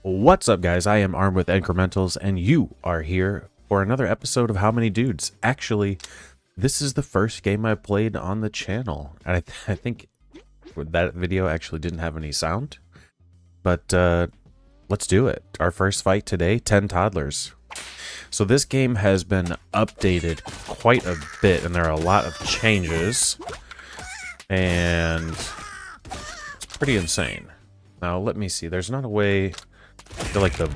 What's up, guys? I am Armed with Incrementals, and you are here for another episode of How Many Dudes. Actually, this is the first game I played on the channel. I think that video actually didn't have any sound, but let's do it. Our first fight today, 10 Toddlers. So this game has been updated quite a bit, and there are a lot of changes, and it's pretty insane. Now, let me see. There's not a way... I feel like the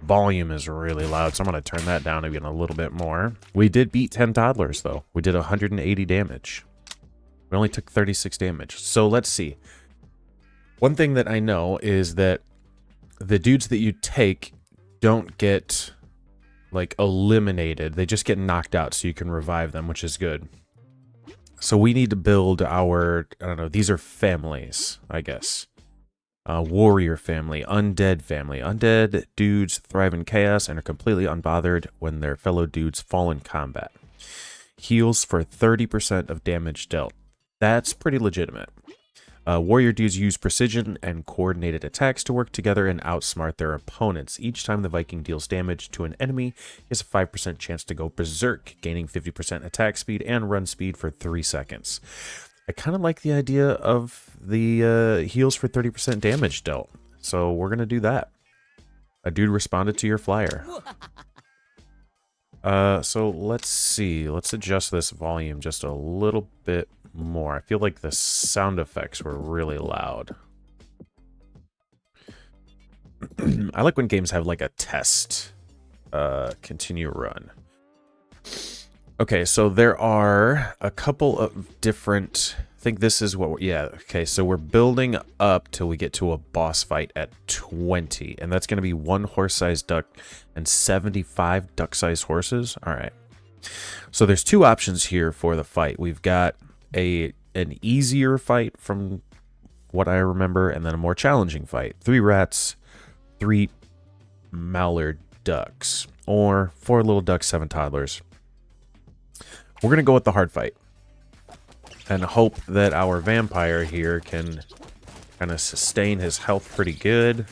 volume is really loud, so I'm going to turn that down again a little bit more. We did beat 10 Toddlers, though. We did 180 damage. We only took 36 damage. So let's see. One thing that I know is that the dudes that you take don't get, like, eliminated. They just get knocked out, so you can revive them, which is good. So we need to build our, I don't know, these are families, I guess. Warrior family, undead family. Undead dudes thrive in chaos and are completely unbothered when their fellow dudes fall in combat. Heals for 30% of damage dealt. That's pretty legitimate. Warrior dudes use precision and coordinated attacks to work together and outsmart their opponents. Each time the Viking deals damage to an enemy, he has a 5% chance to go berserk, gaining 50% attack speed and run speed for 3 seconds. I kind of like the idea of the heals for 30% damage dealt. So we're going to do that. A dude responded to your flyer. So let's see. Let's adjust this volume just a little bit more. I feel like the sound effects were really loud. I like when games have like a test continue run. Okay, so there are a couple of different... I think this is what... yeah, okay, so we're building up till we get to a boss fight at 20. And that's going to be 1 horse-sized duck and 75 duck-sized horses. All right. So there's 2 options here for the fight. We've got an easier fight from what I remember, and then a more challenging fight. 3 rats, 3 mallard ducks. Or 4 little ducks, 7 toddlers. We're going to go with the hard fight and hope that our vampire here can kind of sustain his health pretty good.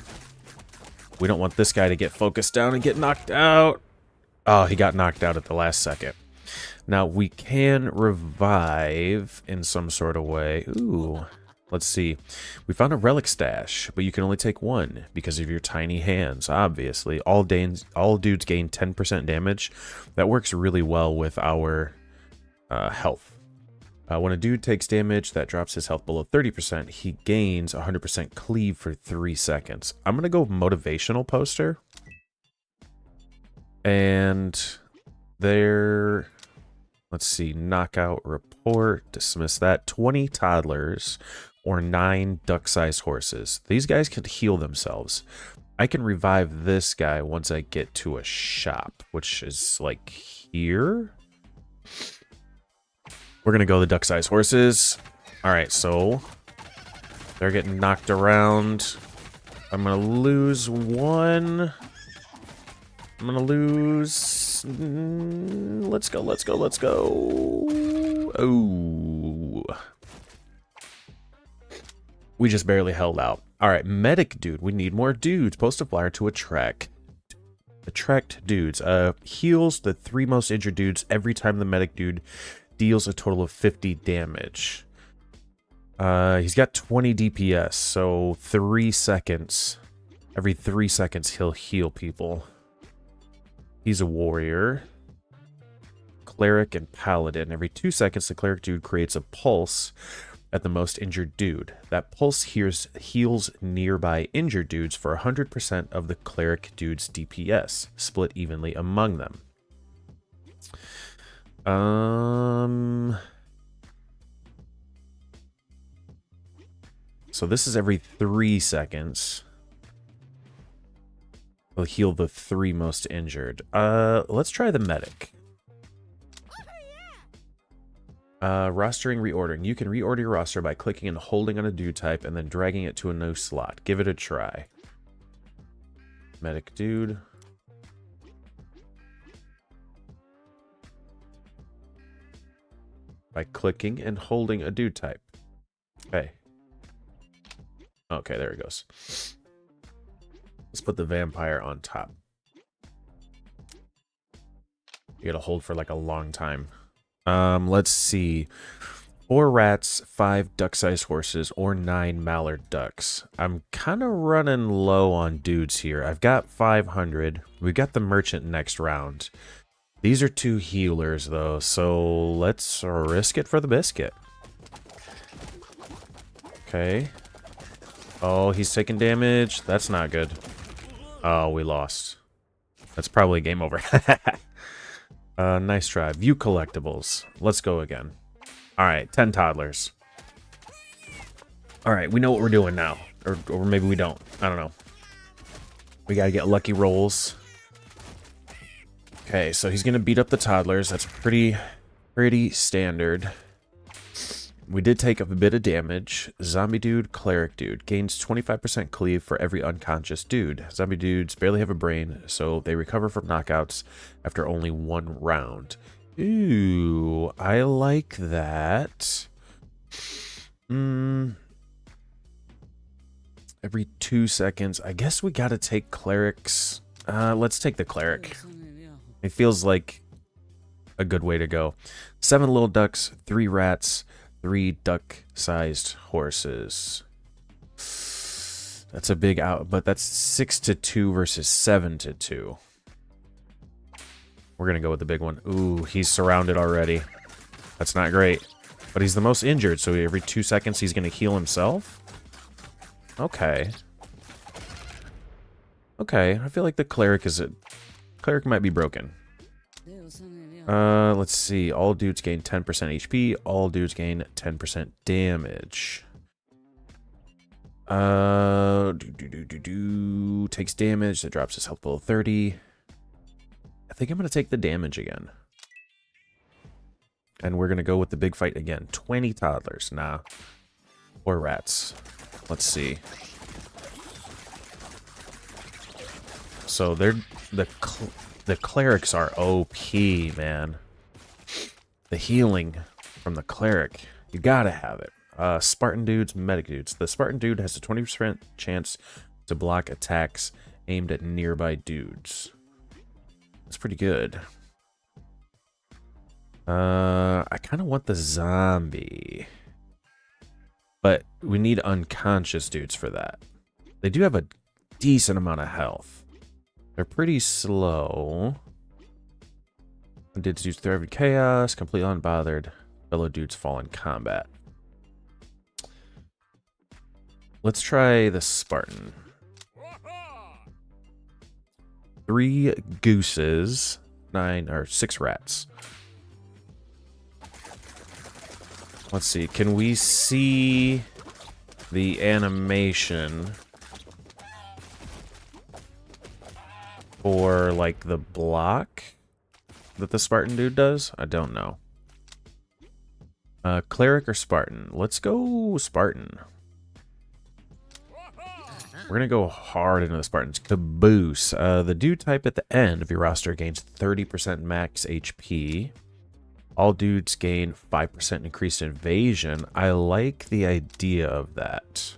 We don't want this guy to get focused down and get knocked out. Oh, he got knocked out at the last second. Now, we can revive in some sort of way. Ooh, let's see. We found a relic stash, but you can only take 1 because of your tiny hands, obviously. All dudes gain 10% damage. That works really well with our... health. When a dude takes damage that drops his health below 30%, he gains 100% cleave for 3 seconds. I'm going to go motivational poster. And there, let's see, knockout report, dismiss that. 20 toddlers or 9 duck-sized horses. These guys can heal themselves. I can revive this guy once I get to a shop, which is like here. We're going to go the duck-sized horses. All right, so they're getting knocked around. I'm going to lose 1. I'm going to lose... let's go, let's go, let's go. Oh. We just barely held out. All right, medic dude. We need more dudes. Post a flyer to attract dudes. Heals the 3 most injured dudes every time the medic dude deals a total of 50 damage. He's got 20 DPS, so 3 seconds. Every 3 seconds, he'll heal people. He's a warrior. Cleric and paladin. Every 2 seconds, the cleric dude creates a pulse at the most injured dude. That pulse heals nearby injured dudes for 100% of the cleric dude's DPS, split evenly among them. So this is every 3 seconds. We'll heal the 3 most injured. Let's try the medic. Rostering, reordering. You can reorder your roster by clicking and holding on a dude type and then dragging it to a new slot. Give it a try. Medic dude. By clicking and holding a dude type. Okay. Okay, there it goes. Let's put the vampire on top. You gotta hold for like a long time. Let's see. 4 rats, 5 duck-sized horses, or 9 mallard ducks. I'm kind of running low on dudes here. I've got 500. We've got the merchant next round. These are 2 healers, though, so let's risk it for the biscuit. Okay. Oh, he's taking damage. That's not good. Oh, we lost. That's probably game over. Nice try. View collectibles. Let's go again. Alright, 10 toddlers. Alright, we know what we're doing now. Or maybe we don't. I don't know. We gotta get lucky rolls. Okay, so he's gonna beat up the toddlers. That's pretty standard. We did take a bit of damage. Zombie dude, cleric dude. Gains 25% cleave for every unconscious dude. Zombie dudes barely have a brain, so they recover from knockouts after only 1 round. Ooh, I like that. Every 2 seconds. I guess we gotta take clerics. Let's take the cleric. It feels like a good way to go. 7 little ducks, 3 rats, 3 duck-sized horses. That's a big out, but that's 6-2 versus 7-2. We're gonna go with the big one. Ooh, he's surrounded already. That's not great. But he's the most injured, so every 2 seconds he's gonna heal himself? Okay. Okay, I feel like the cleric cleric might be broken. Let's see. All dudes gain 10% HP. All dudes gain 10% damage. Takes damage. That drops his health below 30. I think I'm going to take the damage again. And we're going to go with the big fight again. 20 toddlers. Nah. Or rats. Let's see. So they're the clerics are OP, man. The healing from the cleric. You gotta have it. Spartan dudes, medic dudes. The Spartan dude has a 20% chance to block attacks aimed at nearby dudes. That's pretty good. I kind of want the zombie. But we need unconscious dudes for that. They do have a decent amount of health. They're pretty slow. Dudes thrive in chaos, completely unbothered. Fellow dudes fall in combat. Let's try the Spartan. 3 gooses, 6 rats. Let's see, can we see the animation for, like, the block that the Spartan dude does? I don't know. Cleric or Spartan? Let's go Spartan. We're going to go hard into the Spartans. Caboose. The dude type at the end of your roster gains 30% max HP. All dudes gain 5% increased evasion. I like the idea of that.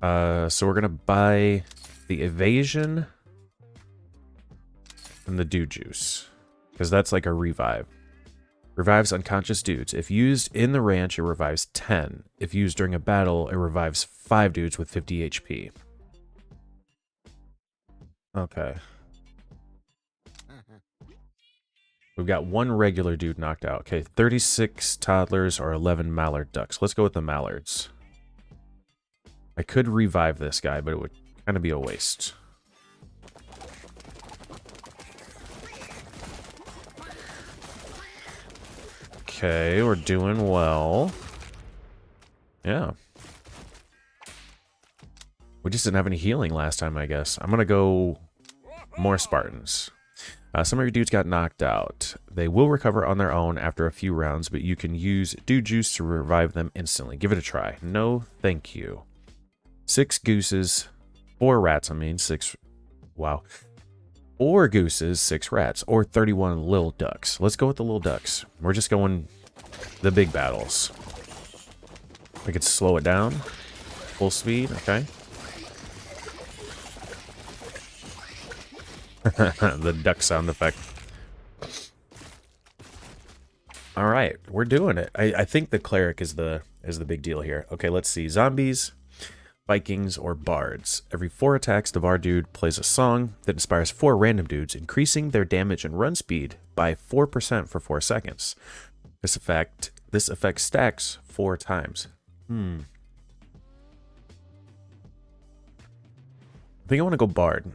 So we're going to buy the evasion and the dude juice, because that's like a revive. Revives unconscious dudes. If used in the ranch, it revives 10. If used during a battle, it revives 5 dudes with 50 HP. Okay. We've got 1 regular dude knocked out. Okay, 36 toddlers or 11 mallard ducks. Let's go with the mallards. I could revive this guy, but it would kind of be a waste. Okay, we're doing well. Yeah. We just didn't have any healing last time, I guess. I'm gonna go more Spartans. Some of your dudes got knocked out. They will recover on their own after a few rounds, but you can use dude juice to revive them instantly. Give it a try. No, thank you. 6 gooses, 4 rats, 6. Wow. 4 gooses, 6 rats, or 31 little ducks. Let's go with the little ducks. We're just going the big battles. We could slow it down. Full speed, okay. The duck sound effect. All right, we're doing it. I think the cleric is the big deal here. Okay, let's see. Zombies, Vikings, or bards. Every 4 attacks, the bard dude plays a song that inspires 4 random dudes, increasing their damage and run speed by 4% for 4 seconds. This effect stacks 4 times. I think I want to go bard.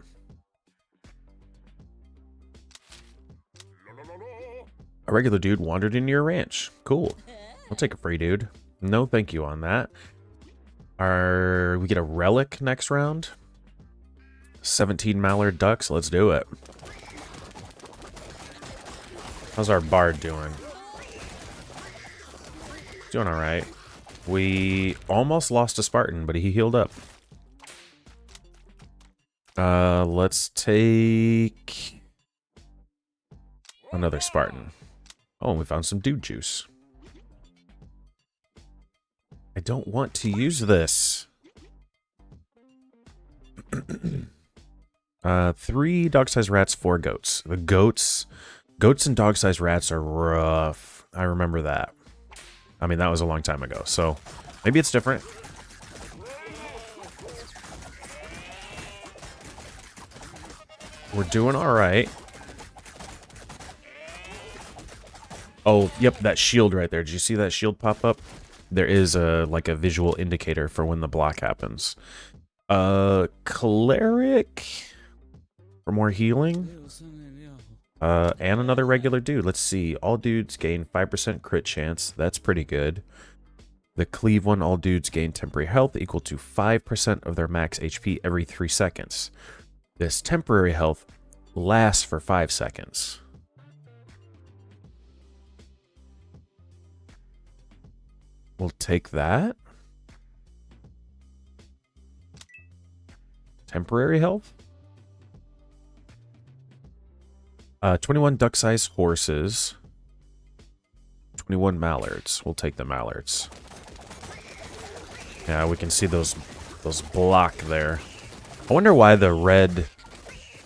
A regular dude wandered into your ranch. Cool. I'll take a free dude. No thank you on that. We get a relic next round. 17 mallard ducks. Let's do it. How's our bard doing? Doing all right. We almost lost a Spartan, but he healed up. Let's take another Spartan. Oh, we found some dude juice. I don't want to use this. 3 dog-sized rats, 4 goats. The goats and dog-sized rats are rough. I remember that. I mean, that was a long time ago, so maybe it's different. We're doing all right. Oh, yep, that shield right there. Did you see that shield pop up? There is like a visual indicator for when the block happens. Cleric for more healing. And another regular dude. Let's see. All dudes gain 5% crit chance. That's pretty good. The cleave one, all dudes gain temporary health equal to 5% of their max HP every 3 seconds. This temporary health lasts for 5 seconds. We'll take that. Temporary health? 21 duck-sized horses. 21 mallards. We'll take the mallards. Yeah, we can see those block there. I wonder why the red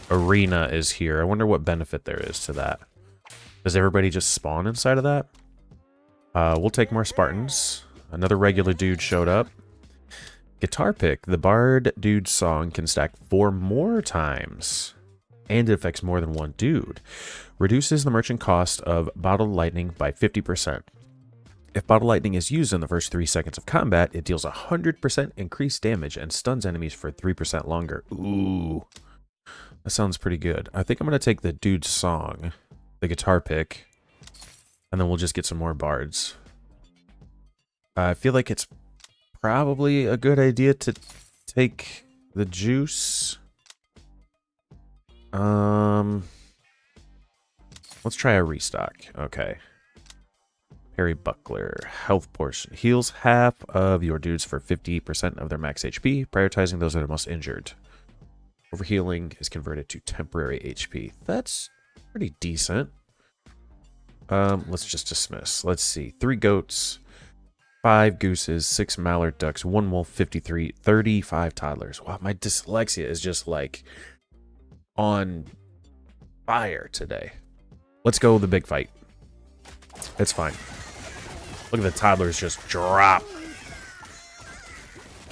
arena is here. I wonder what benefit there is to that. Does everybody just spawn inside of that? We'll take more Spartans. Another regular dude showed up. Guitar pick. The bard dude song can stack 4 more times. And it affects more than 1 dude. Reduces the merchant cost of bottled lightning by 50%. If bottled lightning is used in the first 3 seconds of combat, it deals 100% increased damage and stuns enemies for 3% longer. Ooh. That sounds pretty good. I think I'm going to take the dude's song, the guitar pick, and then we'll just get some more bards. I feel like it's probably a good idea to take the juice. Let's try a restock. Okay. Parry Buckler. Health portion. Heals half of your dudes for 50% of their max HP, prioritizing those that are most injured. Overhealing is converted to temporary HP. That's pretty decent. Let's just dismiss. Let's see. 3 goats, 5 gooses, 6 mallard ducks, 1 wolf, 35 toddlers. Wow, my dyslexia is just like on fire today. Let's go the big fight. It's fine. Look at the toddlers just drop.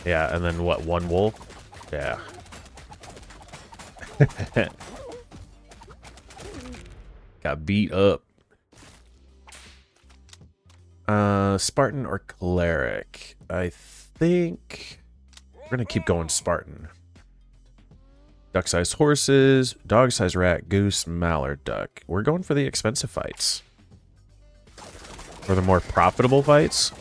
Yeah, and then what, 1 wolf? Yeah. Got beat up. Spartan or cleric? I think we're gonna keep going Spartan. Duck-sized horses, dog-sized rat, goose, mallard duck. We're going for the expensive fights. Or the more profitable fights.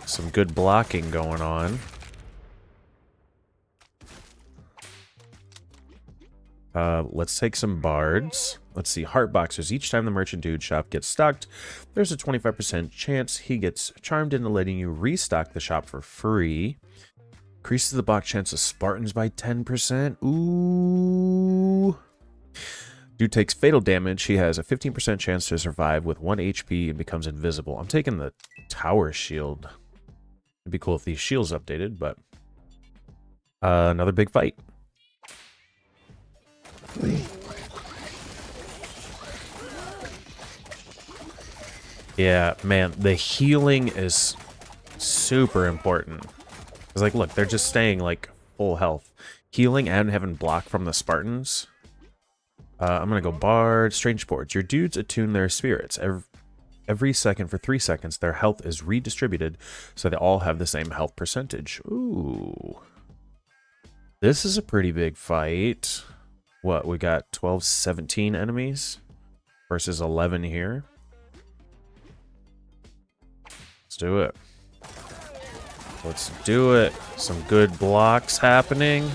Some good blocking going on. Let's take some bards. Let's see, heart boxers. Each time the merchant dude shop gets stocked, there's a 25% chance he gets charmed into letting you restock the shop for free. Increases the block chance of Spartans by 10%. Ooh. Dude takes fatal damage. He has a 15% chance to survive with 1 HP and becomes invisible. I'm taking the tower shield. It'd be cool if these shields updated, but Another big fight. Yeah, man, the healing is super important. It's like, look, they're just staying like full health. Healing and having block from the Spartans. I'm gonna go Bard, Strange Sports. Your dudes attune their spirits. Every second for 3 seconds, their health is redistributed, so they all have the same health percentage. Ooh. This is a pretty big fight. What, we got 12, 17 enemies versus 11 here. Let's do it. Let's do it. Some good blocks happening.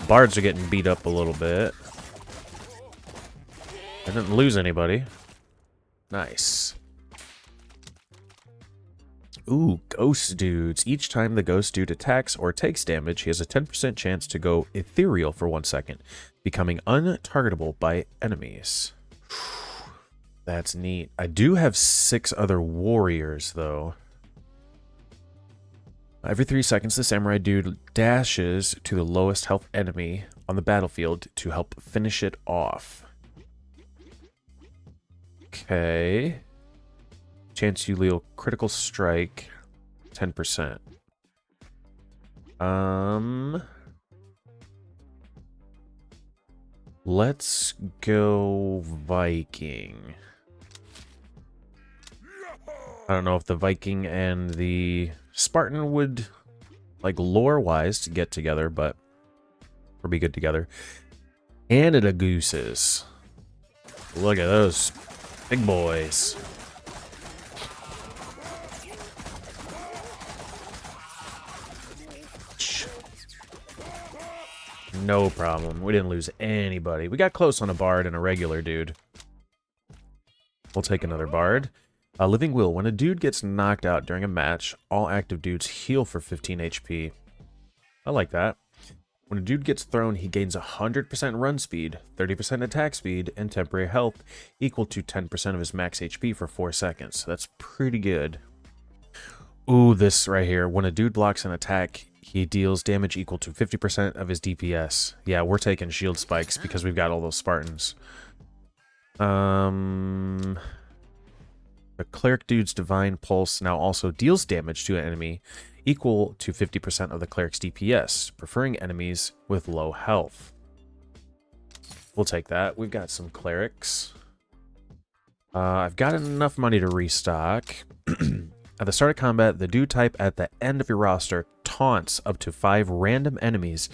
Bards are getting beat up a little bit. I didn't lose anybody. Nice. Ooh, ghost dudes. Each time the ghost dude attacks or takes damage, he has a 10% chance to go ethereal for 1 second, becoming untargetable by enemies. That's neat. I do have 6 other warriors, though. Every 3 seconds, the samurai dude dashes to the lowest health enemy on the battlefield to help finish it off. Okay. Chance you deal critical strike, 10%. Let's go Viking. I don't know if the Viking and the Spartan would, like, lore-wise, to get together, but we'll be good together. Canada gooses. Look at those big boys. No problem. We didn't lose anybody. We got close on a bard and a regular dude. We'll take another bard. Living Will. When a dude gets knocked out during a match, all active dudes heal for 15 HP. I like that. When a dude gets thrown, he gains 100% run speed, 30% attack speed, and temporary health equal to 10% of his max HP for 4 seconds. That's pretty good. Ooh, this right here. When a dude blocks an attack, he deals damage equal to 50% of his DPS. Yeah, we're taking shield spikes because we've got all those Spartans. The cleric dude's divine pulse now also deals damage to an enemy equal to 50% of the cleric's DPS, preferring enemies with low health. We'll take that. We've got some clerics. I've got enough money to restock. At the start of combat, the dude type at the end of your roster taunts up to 5 random enemies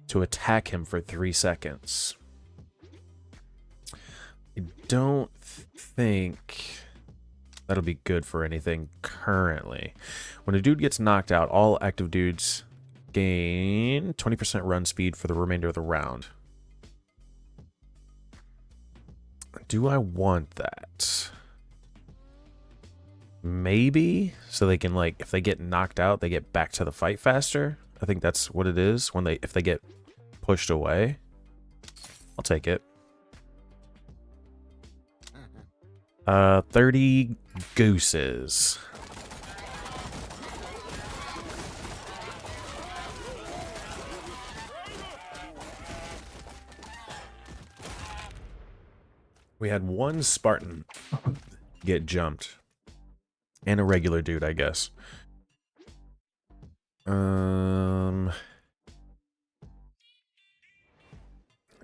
to attack him for 3 seconds. I don't think that'll be good for anything currently. When a dude gets knocked out, all active dudes gain 20% run speed for the remainder of the round. Do I want that? Maybe, so they can, like, if they get knocked out, they get back to the fight faster. I think that's what it is when if they get pushed away. I'll take it. 30 gooses. We had 1 Spartan get jumped. And a regular dude, I guess.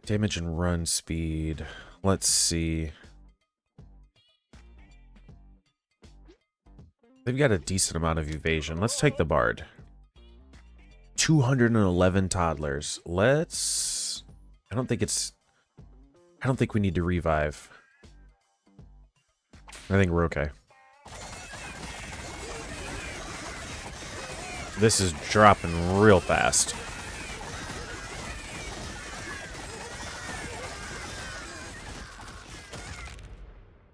Damage and run speed. Let's see. They've got a decent amount of evasion. Let's take the bard. 211 toddlers. Let's... I don't think we need to revive. I think we're okay. This is dropping real fast.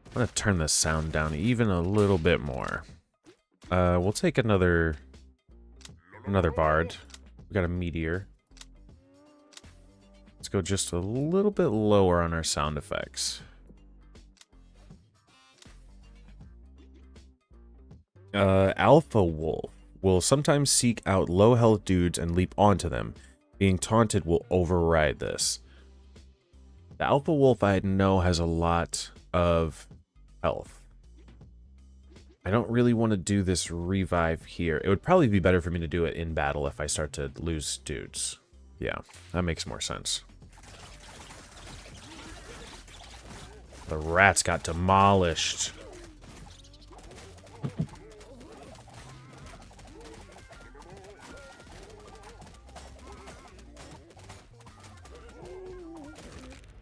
I'm gonna turn the sound down even a little bit more. We'll take another bard. We got a meteor. Let's go just a little bit lower on our sound effects. Alpha Wolf. will sometimes seek out low health dudes and leap onto them. Being taunted will override this. The alpha wolf I know has a lot of health. I don't really want to do this revive here. It would probably be better for me to do it in battle if I start to lose dudes. Yeah, that makes more sense. The rats got demolished.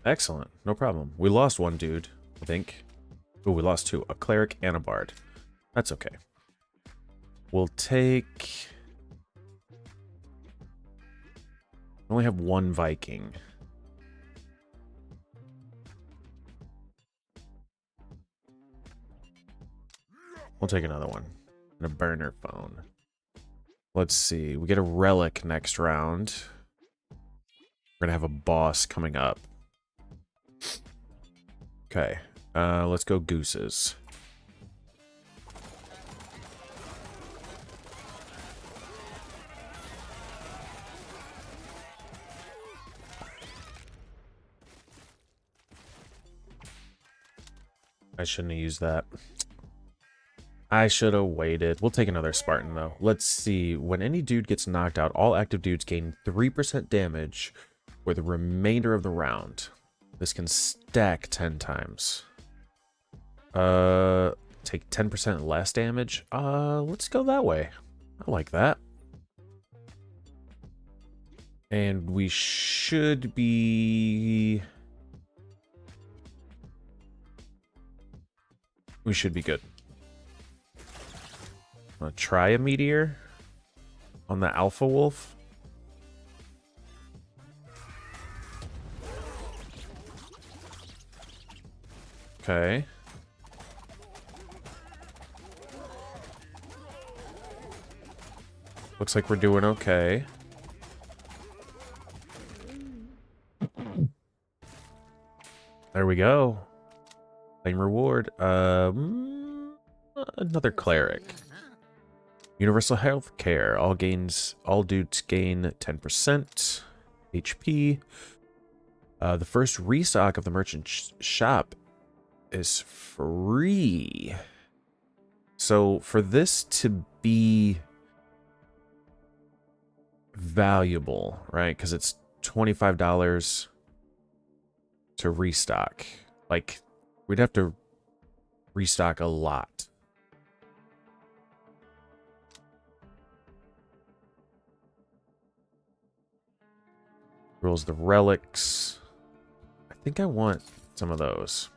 Excellent. No problem. We lost one dude, I think. Oh, we lost two. A cleric and a bard. That's okay. We'll take... I only have one Viking. We'll take another one. And a burner phone. Let's see. We get a relic next round. We're going to have a boss coming up. Okay. Let's go gooses. I shouldn't have used that. I should have waited. We'll take another Spartan, though. Let's see. When any dude gets knocked out, all active dudes gain 3% damage for the remainder of the round. This can stack 10 times. Take 10% less damage. Let's go that way. I like that. And we should be... We should be good. I'm gonna try a meteor on the alpha wolf. Okay. Looks like we're doing okay. There we go. Same reward. Another cleric. Universal health care. All dudes gain 10% HP. The first restock of the merchant shop is free. So for this to be valuable, right? Because it's $25 to restock. Like, we'd have to restock a lot. Rolls the relics. I think I want some of those.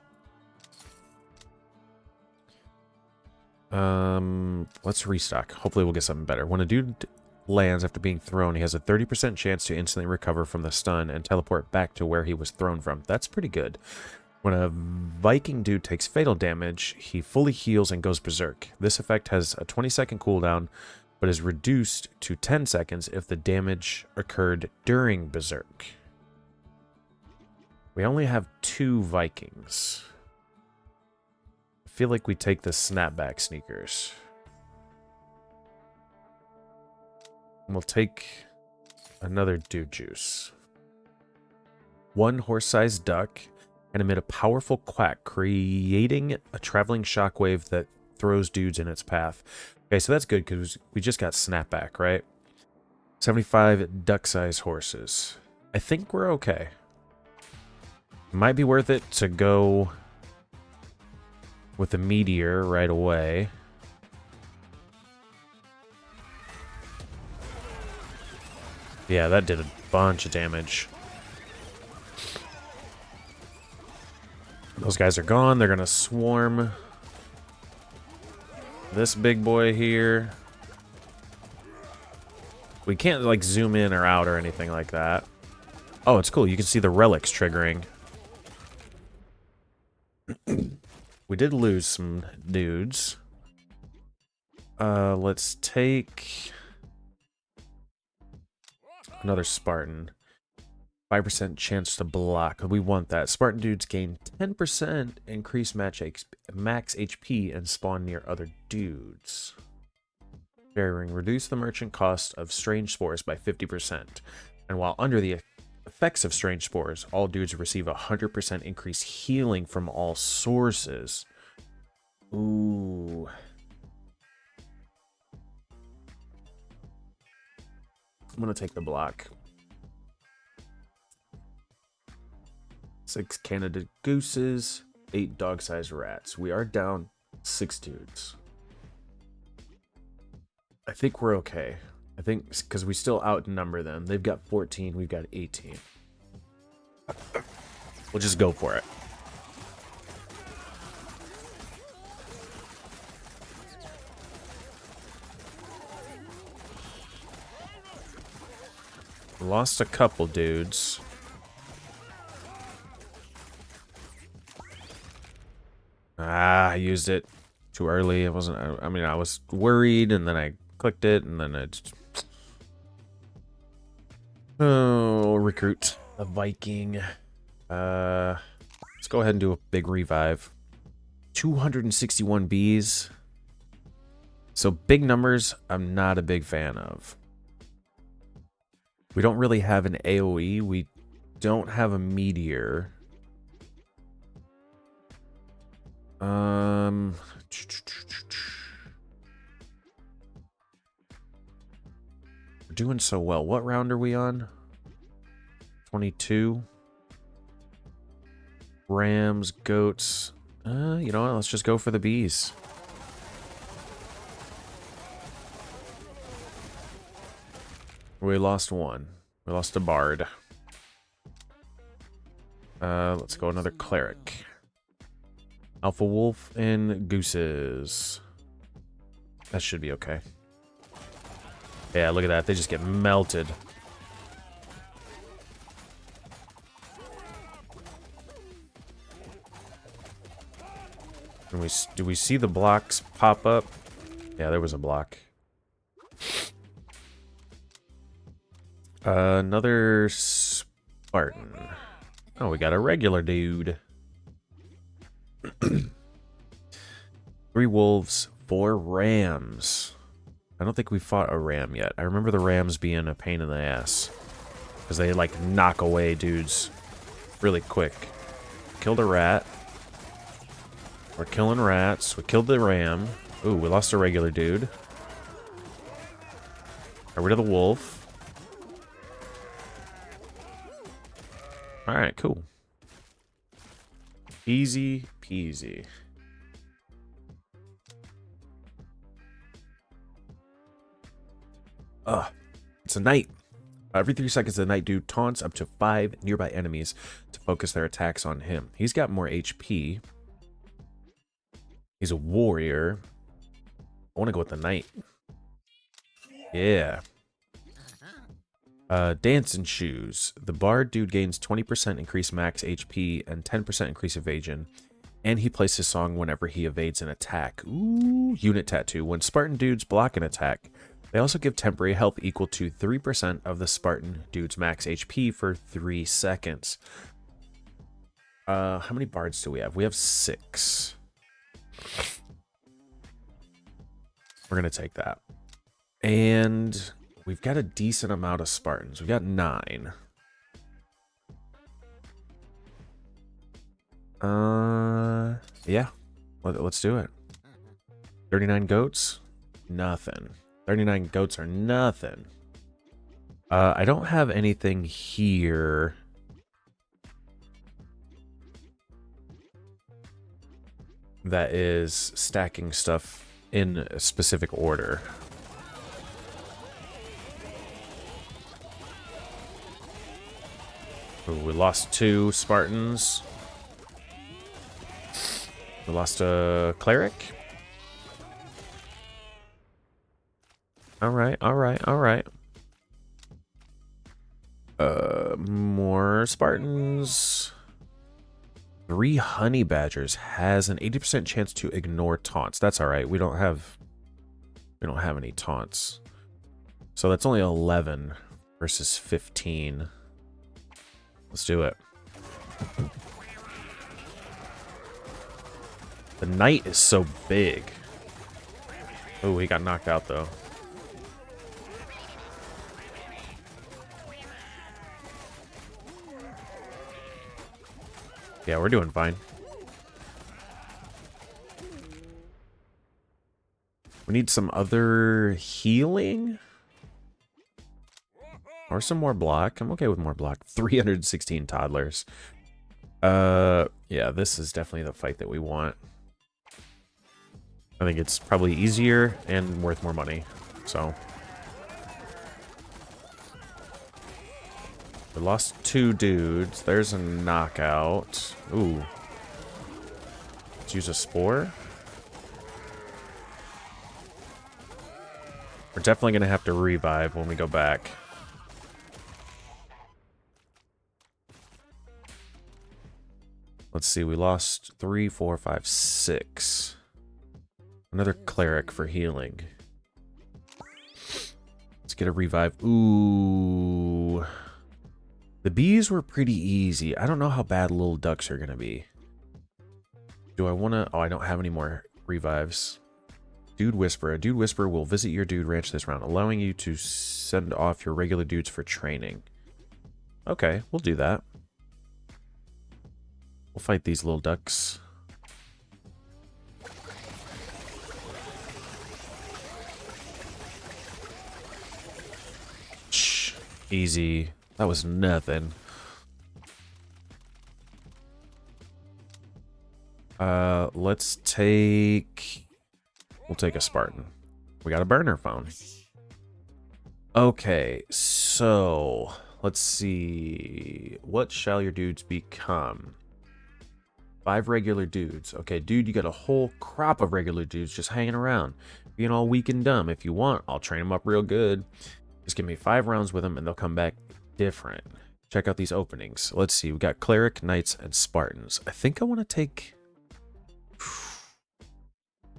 Let's restock. Hopefully we'll get something better. When a dude lands after being thrown, he has a 30% chance to instantly recover from the stun and teleport back to where he was thrown from. That's pretty good. When a Viking dude takes fatal damage, he fully heals and goes berserk. This effect has a 20-second cooldown, but is reduced to 10 seconds if the damage occurred during berserk. We only have 2 Vikings. I feel like we take the snapback sneakers. And we'll take another dude juice. 1 horse-sized duck and emit a powerful quack, creating a traveling shockwave that throws dudes in its path. Okay, so that's good because we just got snapback, right? 75 duck-sized horses. I think we're okay. Might be worth it to go with the meteor right away. Yeah, that did a bunch of damage. Those guys are gone. They're going to swarm this big boy here. We can't, like, zoom in or out or anything like that. Oh, it's cool. You can see the relics triggering. We did lose some dudes. Let's take another Spartan. 5% chance to block. We want that. Spartan dudes gain 10% increased max HP and spawn near other dudes. Sharing. Reduce the merchant cost of strange spores by 50%. And while under the effects of strange spores, all dudes receive 100% increased healing from all sources. Ooh. I'm going to take the block. 6 Canada gooses, 8 dog-sized rats. We are down 6 dudes. I think we're okay. I think because we still outnumber them. They've got 14, we've got 18. We'll just go for it. Lost a couple dudes. I used it too early. It wasn't. I mean, I was worried, and then I clicked it, and then it. Oh, recruit a Viking. Let's go ahead and do a big revive. 261 bees. So big numbers, I'm not a big fan of. We don't really have an AoE. We don't have a meteor. We're doing so well. What round are we on? 22. Rams, goats. You know what? Let's just go for the bees. We lost one. We lost a bard. Let's go another cleric. Alpha wolf and gooses. That should be okay. Yeah, look at that. They just get melted. And do we see the blocks pop up? Yeah, there was a block. Another Spartan. Oh, we got a regular dude. 3 wolves, 4 rams. I don't think we fought a ram yet. I remember the rams being a pain in the ass. Because they, like, knock away dudes really quick. Killed a rat. We're killing rats. We killed the ram. Ooh, we lost a regular dude. Got rid of the wolf. Alright, cool. Easy peasy. It's a knight. Every 3 seconds, the knight dude taunts up to 5 nearby enemies to focus their attacks on him. He's got more HP. He's a warrior. I want to go with the knight. Yeah. Dancing shoes. The bard dude gains 20% increased max HP and 10% increased evasion. And he plays his song whenever he evades an attack. Ooh, unit tattoo. When Spartan dudes block an attack, they also give temporary health equal to 3% of the Spartan dude's max HP for 3 seconds. How many bards do we have? We have 6. We're going to take that. And we've got a decent amount of Spartans. We've got 9. Yeah. Let's do it. 39 goats? Nothing. 39 goats are nothing. I don't have anything here. That is stacking stuff in a specific order. Ooh, we lost 2 Spartans. We lost a cleric. Alright. More Spartans. 3 honey badgers has an 80% chance to ignore taunts. That's alright. We don't have any taunts. So that's only 11 versus 15. Let's do it. The knight is so big. Oh, he got knocked out though. Yeah, we're doing fine. We need some other healing? Or some more block. I'm okay with more block. 316 toddlers. Yeah, this is definitely the fight that we want. I think it's probably easier and worth more money. So. We lost 2 dudes. There's a knockout. Ooh. Let's use a spore. We're definitely going to have to revive when we go back. Let's see, we lost 3, 4, 5, 6. Another cleric for healing. Let's get a revive. Ooh. The bees were pretty easy. I don't know how bad little ducks are going to be. Do I want to... Oh, I don't have any more revives. Dude Whisperer. A Dude Whisperer will visit your dude ranch this round, allowing you to send off your regular dudes for training. Okay, we'll do that. We'll fight these little ducks. Shh. Easy. That was nothing. Let's take... We'll take a Spartan. We got a burner phone. Okay, so... Let's see... What shall your dudes become? 5 regular dudes. Okay, dude, you got a whole crop of regular dudes just hanging around. Being all weak and dumb. If you want, I'll train them up real good. Just give me 5 rounds with them and they'll come back different. Check out these openings. Let's see. We got Cleric, Knights, and Spartans. I think I want to take...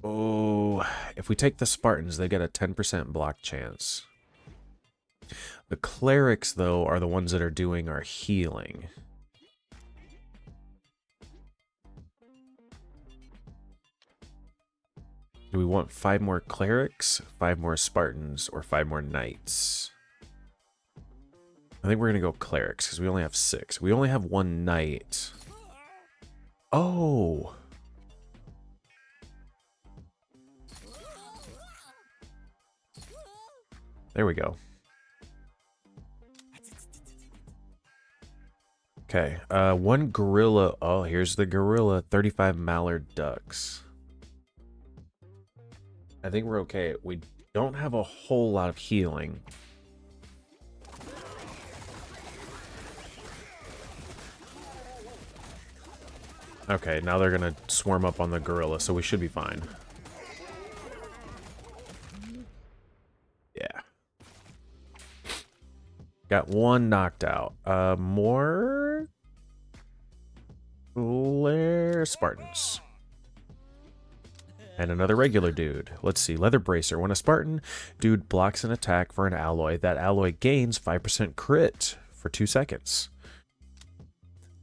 Oh, if we take the Spartans, they get a 10% block chance. The Clerics, though, are the ones that are doing our healing. Do we want 5 more Clerics, 5 more Spartans, or 5 more Knights? I think we're going to go Clerics, because we only have 6. We only have 1 Knight. Oh! There we go. Okay, 1 gorilla. Oh, here's the gorilla. 35 mallard ducks. I think we're okay. We don't have a whole lot of healing. Okay, now they're gonna swarm up on the gorilla, so we should be fine. Yeah. Got 1 knocked out. More... Spartans. And another regular dude. Let's see. Leather Bracer. When a Spartan dude blocks an attack for an alloy, that alloy gains 5% crit for 2 seconds.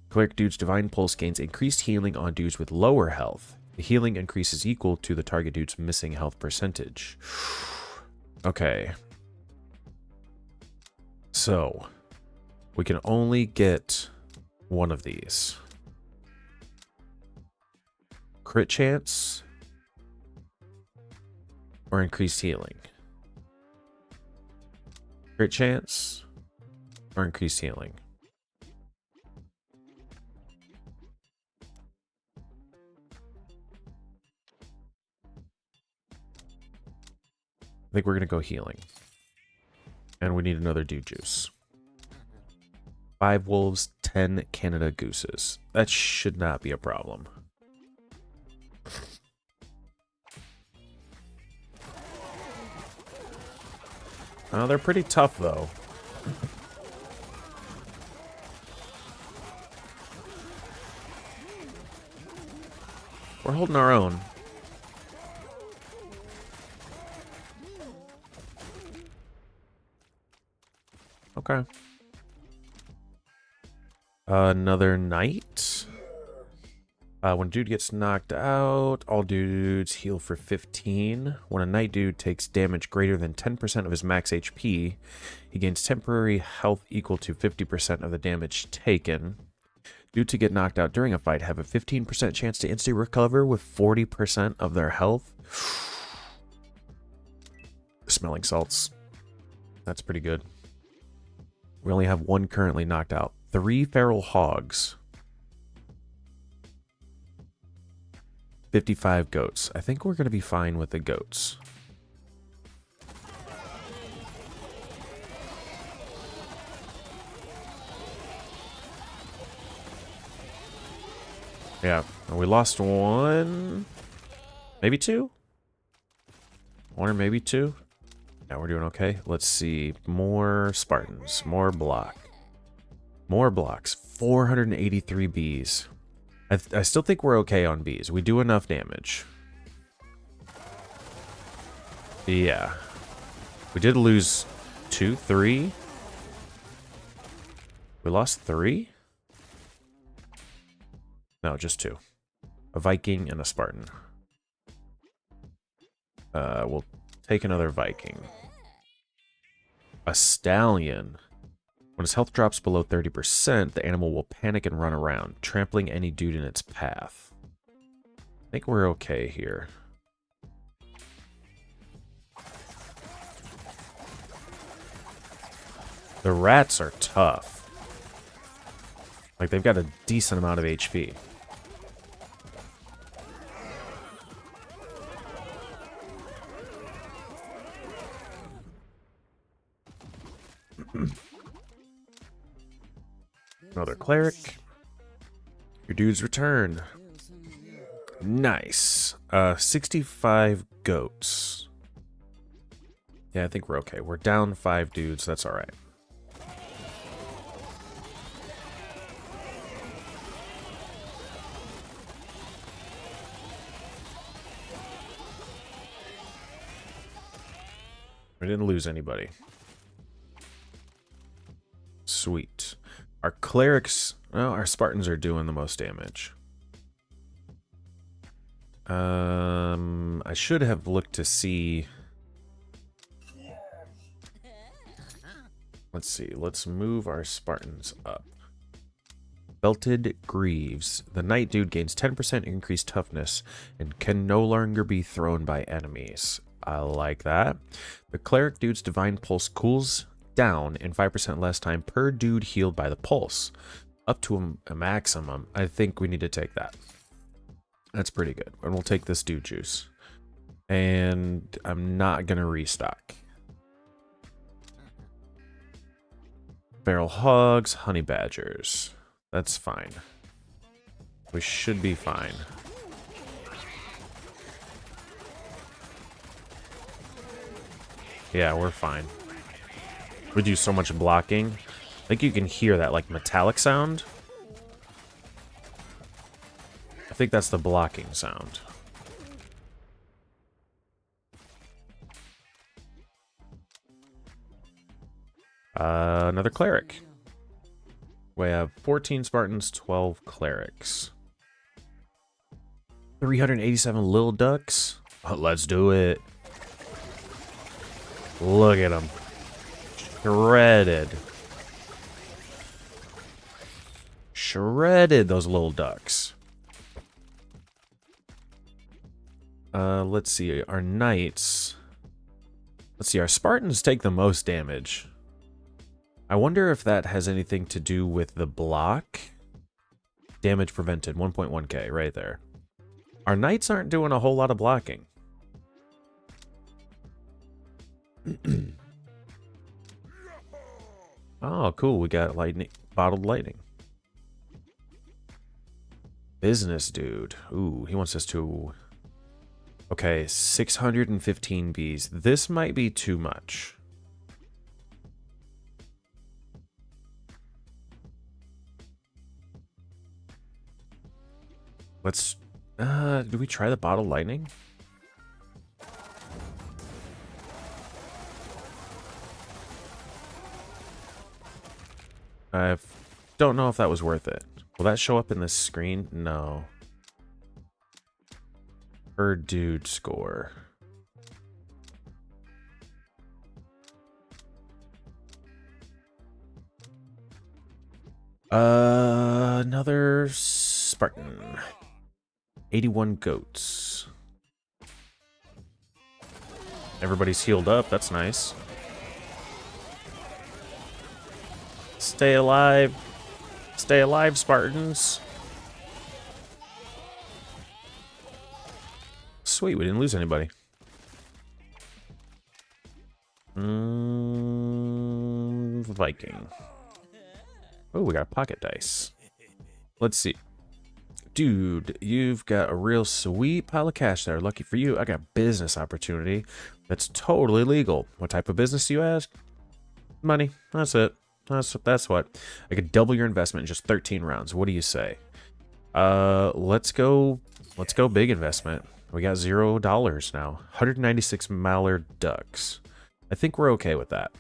Cleric dude's Divine Pulse gains increased healing on dudes with lower health. The healing increase is equal to the target dude's missing health percentage. Okay. So, we can only get 1 of these. Crit chance or increased healing. Crit chance or increased healing. I think we're going to go healing. And we need another dude juice. 5 wolves, 10 Canada gooses. That should not be a problem. Oh, they're pretty tough, though. We're holding our own. Okay. Another knight. When a dude gets knocked out, all dudes heal for 15. When a knight dude takes damage greater than 10% of his max HP, he gains temporary health equal to 50% of the damage taken. Due to get knocked out during a fight, have a 15% chance to instantly recover with 40% of their health. Smelling salts. That's pretty good. We only have one currently knocked out. 3 feral hogs. 55 goats. I think we're going to be fine with the goats. Yeah, we lost 1, maybe 2? 1 or maybe 2? Yeah, we're doing okay. Let's see. More Spartans. More block. More blocks. 483 bees. I still think we're okay on bees. We do enough damage. Yeah. We did lose 2, 3. We lost 3? No, just 2. A Viking and a Spartan. We'll take another Viking. A Stallion. When its health drops below 30%, the animal will panic and run around, trampling any dude in its path. I think we're okay here. The rats are tough. Like, they've got a decent amount of HP. Another cleric. Your dudes return. Nice. 65 goats. Yeah, I think we're okay. We're down 5 dudes. That's all right. We didn't lose anybody. Sweet. Our clerics, well, our Spartans are doing the most damage. I should have looked to see. Let's see. Let's move our Spartans up. Belted Greaves. The Knight dude gains 10% increased toughness and can no longer be thrown by enemies. I like that. The Cleric dude's Divine Pulse cools down in 5% less time per dude healed by the pulse. Up to a maximum. I think we need to take that. That's pretty good. And we'll take this dude juice. And I'm not going to restock. Feral hogs, honey badgers. That's fine. We should be fine. Yeah, we're fine. We do so much blocking. I think you can hear that, like, metallic sound. I think that's the blocking sound. Another cleric. We have 14 Spartans, 12 clerics. 387 little ducks. Oh, let's do it. Look at them. Shredded. Shredded, those little ducks. Let's see. Our knights. Let's see. Our Spartans take the most damage. I wonder if that has anything to do with the block. Damage prevented. 1.1k right there. Our knights aren't doing a whole lot of blocking. Oh, cool. We got lightning, bottled lightning. Business dude. Ooh, he wants us to... Okay, 615 bees. This might be too much. Let's... do we try the bottled lightning? I don't know if that was worth it. Will that show up in this screen? No. Per dude score. Another Spartan. 81 goats. Everybody's healed up. That's nice. Stay alive. Stay alive, Spartans. Sweet, we didn't lose anybody. Viking. Oh, we got pocket dice. Let's see. Dude, you've got a real sweet pile of cash there. Lucky for you, I got business opportunity that's totally legal. What type of business do you ask? Money. That's it. That's what. I could double your investment in just 13 rounds. What do you say? Let's go big investment. We got $0 now. 196 mallard ducks. I think we're okay with that.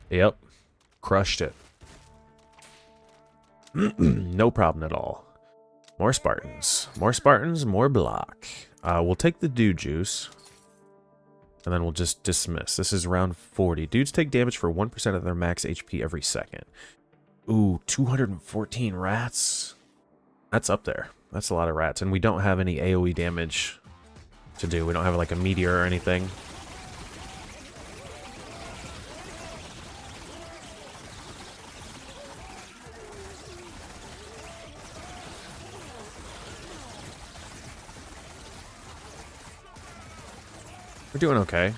Yep. Crushed it. No problem at all. More Spartans. More Spartans, more block. We'll take the dude juice. And then we'll just dismiss. This is round 40. Dudes take damage for 1% of their max HP every second. Ooh, 214 rats. That's up there. That's a lot of rats. And we don't have any AoE damage to do. We don't have like a meteor or anything. We're doing okay.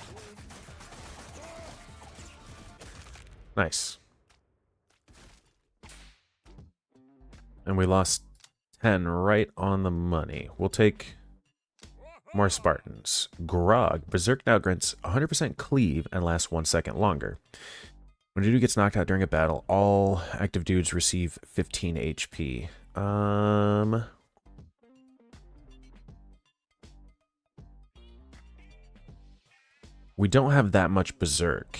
Nice. And we lost 10 right on the money. We'll take more Spartans. Grog. Berserk now grants 100% cleave and lasts 1 second longer. When a dude gets knocked out during a battle, all active dudes receive 15 HP. We don't have that much Berserk.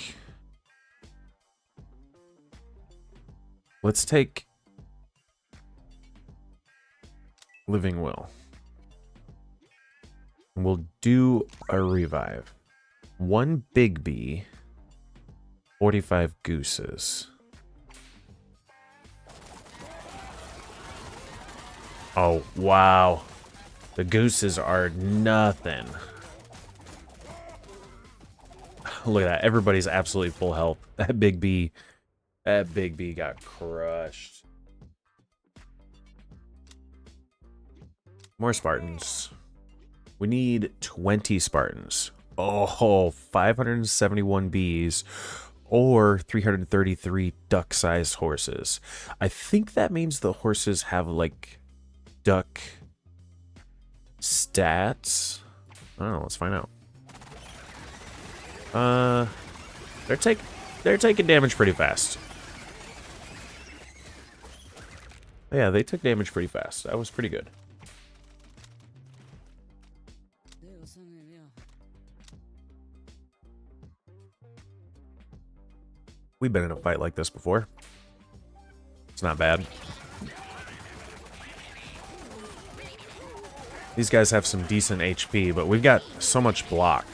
Let's take Living Will. We'll do a revive. 1 big bee, 45 gooses. Oh, wow. The gooses are nothing. Look at that. Everybody's absolutely full health. That big bee got crushed. More Spartans. We need 20 Spartans. Oh, 571 bees or 333 duck-sized horses. I think that means the horses have like duck stats. I don't know. Let's find out. They're taking damage pretty fast. Yeah, they took damage pretty fast. That was pretty good. We've been in a fight like this before. It's not bad. These guys have some decent HP, but we've got so much block.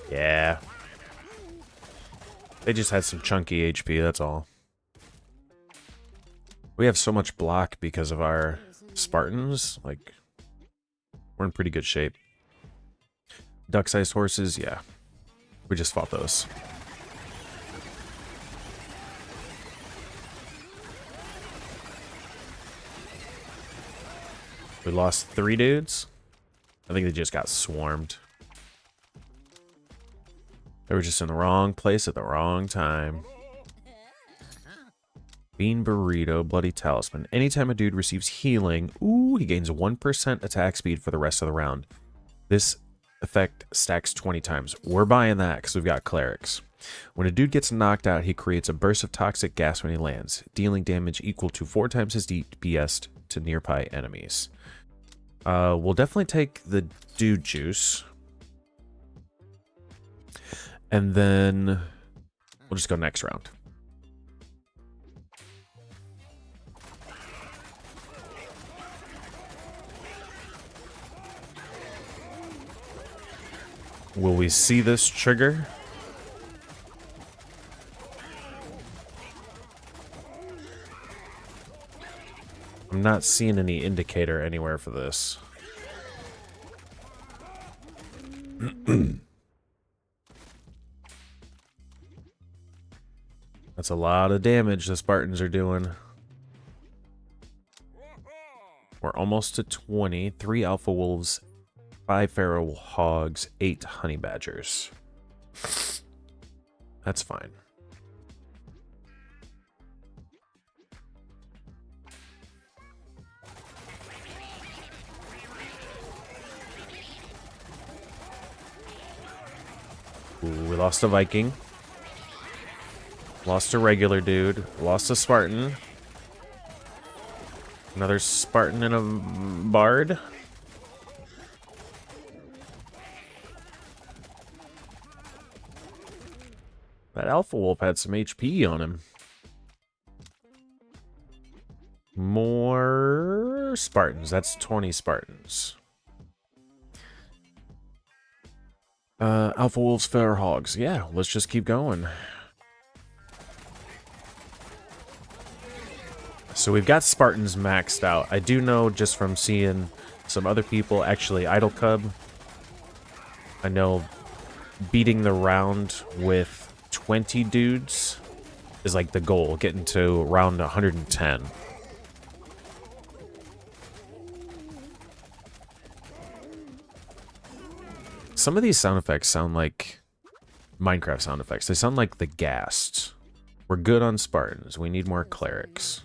Yeah. They just had some chunky HP, that's all. We have so much block because of our Spartans. Like, we're in pretty good shape. Duck-sized horses, yeah. We just fought those. We lost 3 dudes. I think they just got swarmed. They were just in the wrong place at the wrong time. Bean Burrito, Bloody Talisman. Anytime a dude receives healing, ooh, he gains 1% attack speed for the rest of the round. This effect stacks 20 times. We're buying that because we've got clerics. When a dude gets knocked out, he creates a burst of toxic gas when he lands, dealing damage equal to 4 times his DPS to nearby enemies. We'll definitely take the dude juice. And then we'll just go next round. Will we see this trigger? I'm not seeing any indicator anywhere for this. That's a lot of damage the Spartans are doing. We're almost to 20. 3 alpha wolves, 5 feral hogs, 8 honey badgers. That's fine. Ooh, we lost a Viking. Lost a regular dude. Lost a Spartan. Another Spartan and a bard. That alpha wolf had some HP on him. More Spartans. That's 20 Spartans. Alpha wolves, feral hogs. Yeah, let's just keep going. So we've got Spartans maxed out. I do know just from seeing some other people, actually Idle Cub, I know beating the round with 20 dudes is like the goal, getting to round 110. Some of these sound effects sound like Minecraft sound effects. They sound like the Ghast. We're good on Spartans. We need more clerics.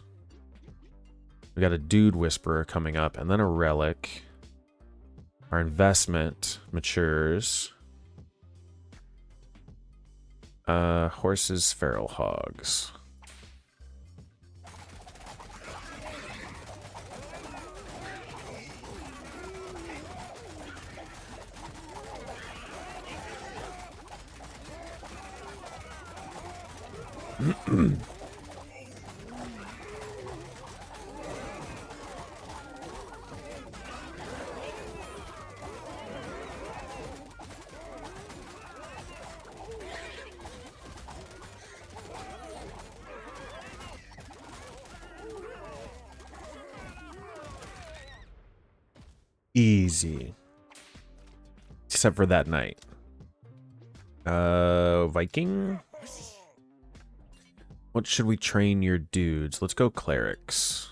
We got a Dude Whisperer coming up, and then a Relic. Our investment matures. Horses, feral hogs. Easy. Except for that night. Viking? What should we train your dudes? Let's go clerics.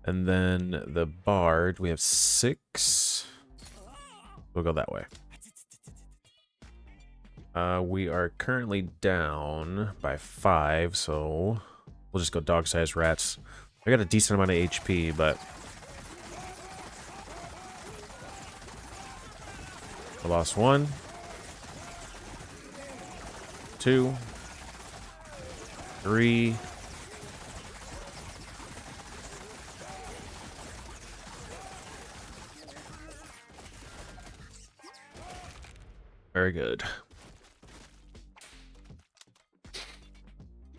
And then the bard, we have 6. We'll go that way. We are currently down by 5, so we'll just go dog-sized rats. I got a decent amount of HP, but I lost 1, 2, 3. Very good.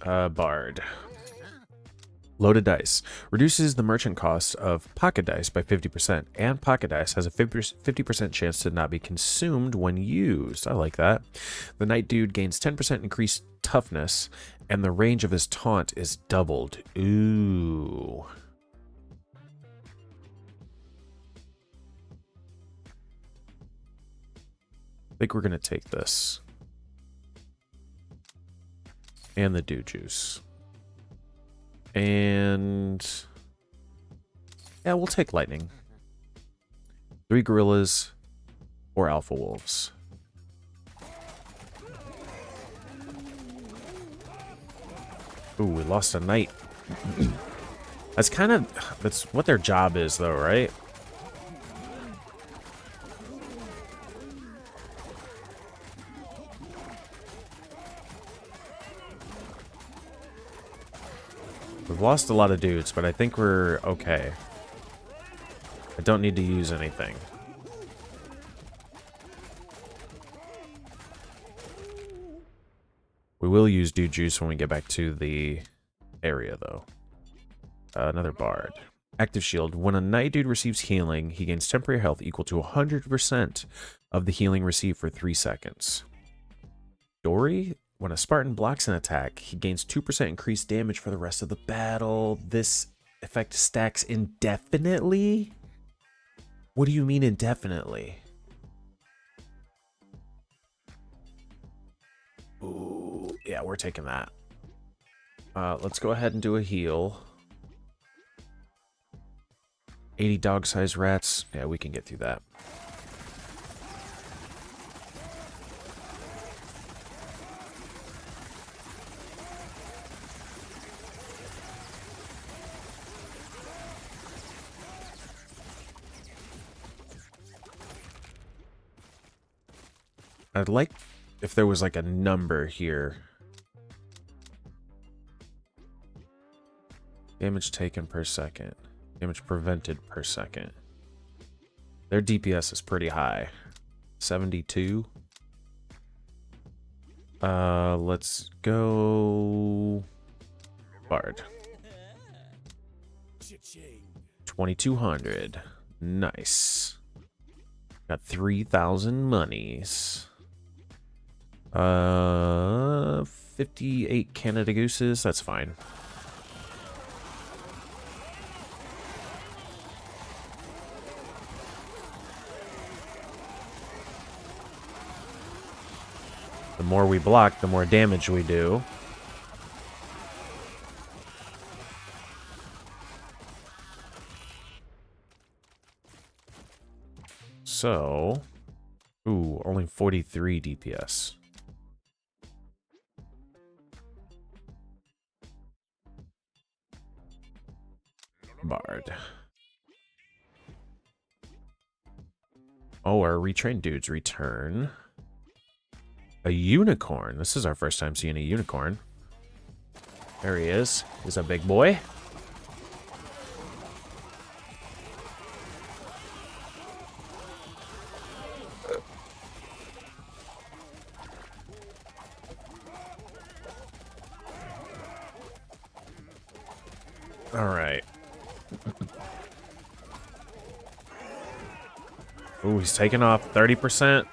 Bard. Loaded dice. Reduces the merchant cost of pocket dice by 50%, and pocket dice has a 50% chance to not be consumed when used. I like that. The Night Dude gains 10% increased toughness, and the range of his taunt is doubled. Ooh. I think we're going to take this. And the Dew Juice. And yeah, we'll take lightning. 3 gorillas, 4 alpha wolves. Ooh, we lost a knight. That's what their job is though, right? We've lost a lot of dudes, but I think we're okay. I don't need to use anything. We will use Dew Juice when we get back to the area, though. Another bard. Active shield. When a night dude receives healing, he gains temporary health equal to 100% of the healing received for 3 seconds. Dory. When a Spartan blocks an attack, he gains 2% increased damage for the rest of the battle. This effect stacks indefinitely? What do you mean indefinitely? Ooh, yeah, we're taking that. Let's go ahead and do a heal. 80 dog-sized rats. Yeah, we can get through that. I'd like if there was like a number here. Damage taken per second. Damage prevented per second. Their DPS is pretty high. 72. Let's go Bard. 2200. Nice. Got 3,000 monies. 58 Canada Gooses. That's fine. The more we block, the more damage we do. So, ooh, only 43 DPS. Bard. Oh, our retrained dudes return. A unicorn. This is our first time seeing a unicorn. There he is. He's a big boy. All right. Ooh, he's taking off 30%.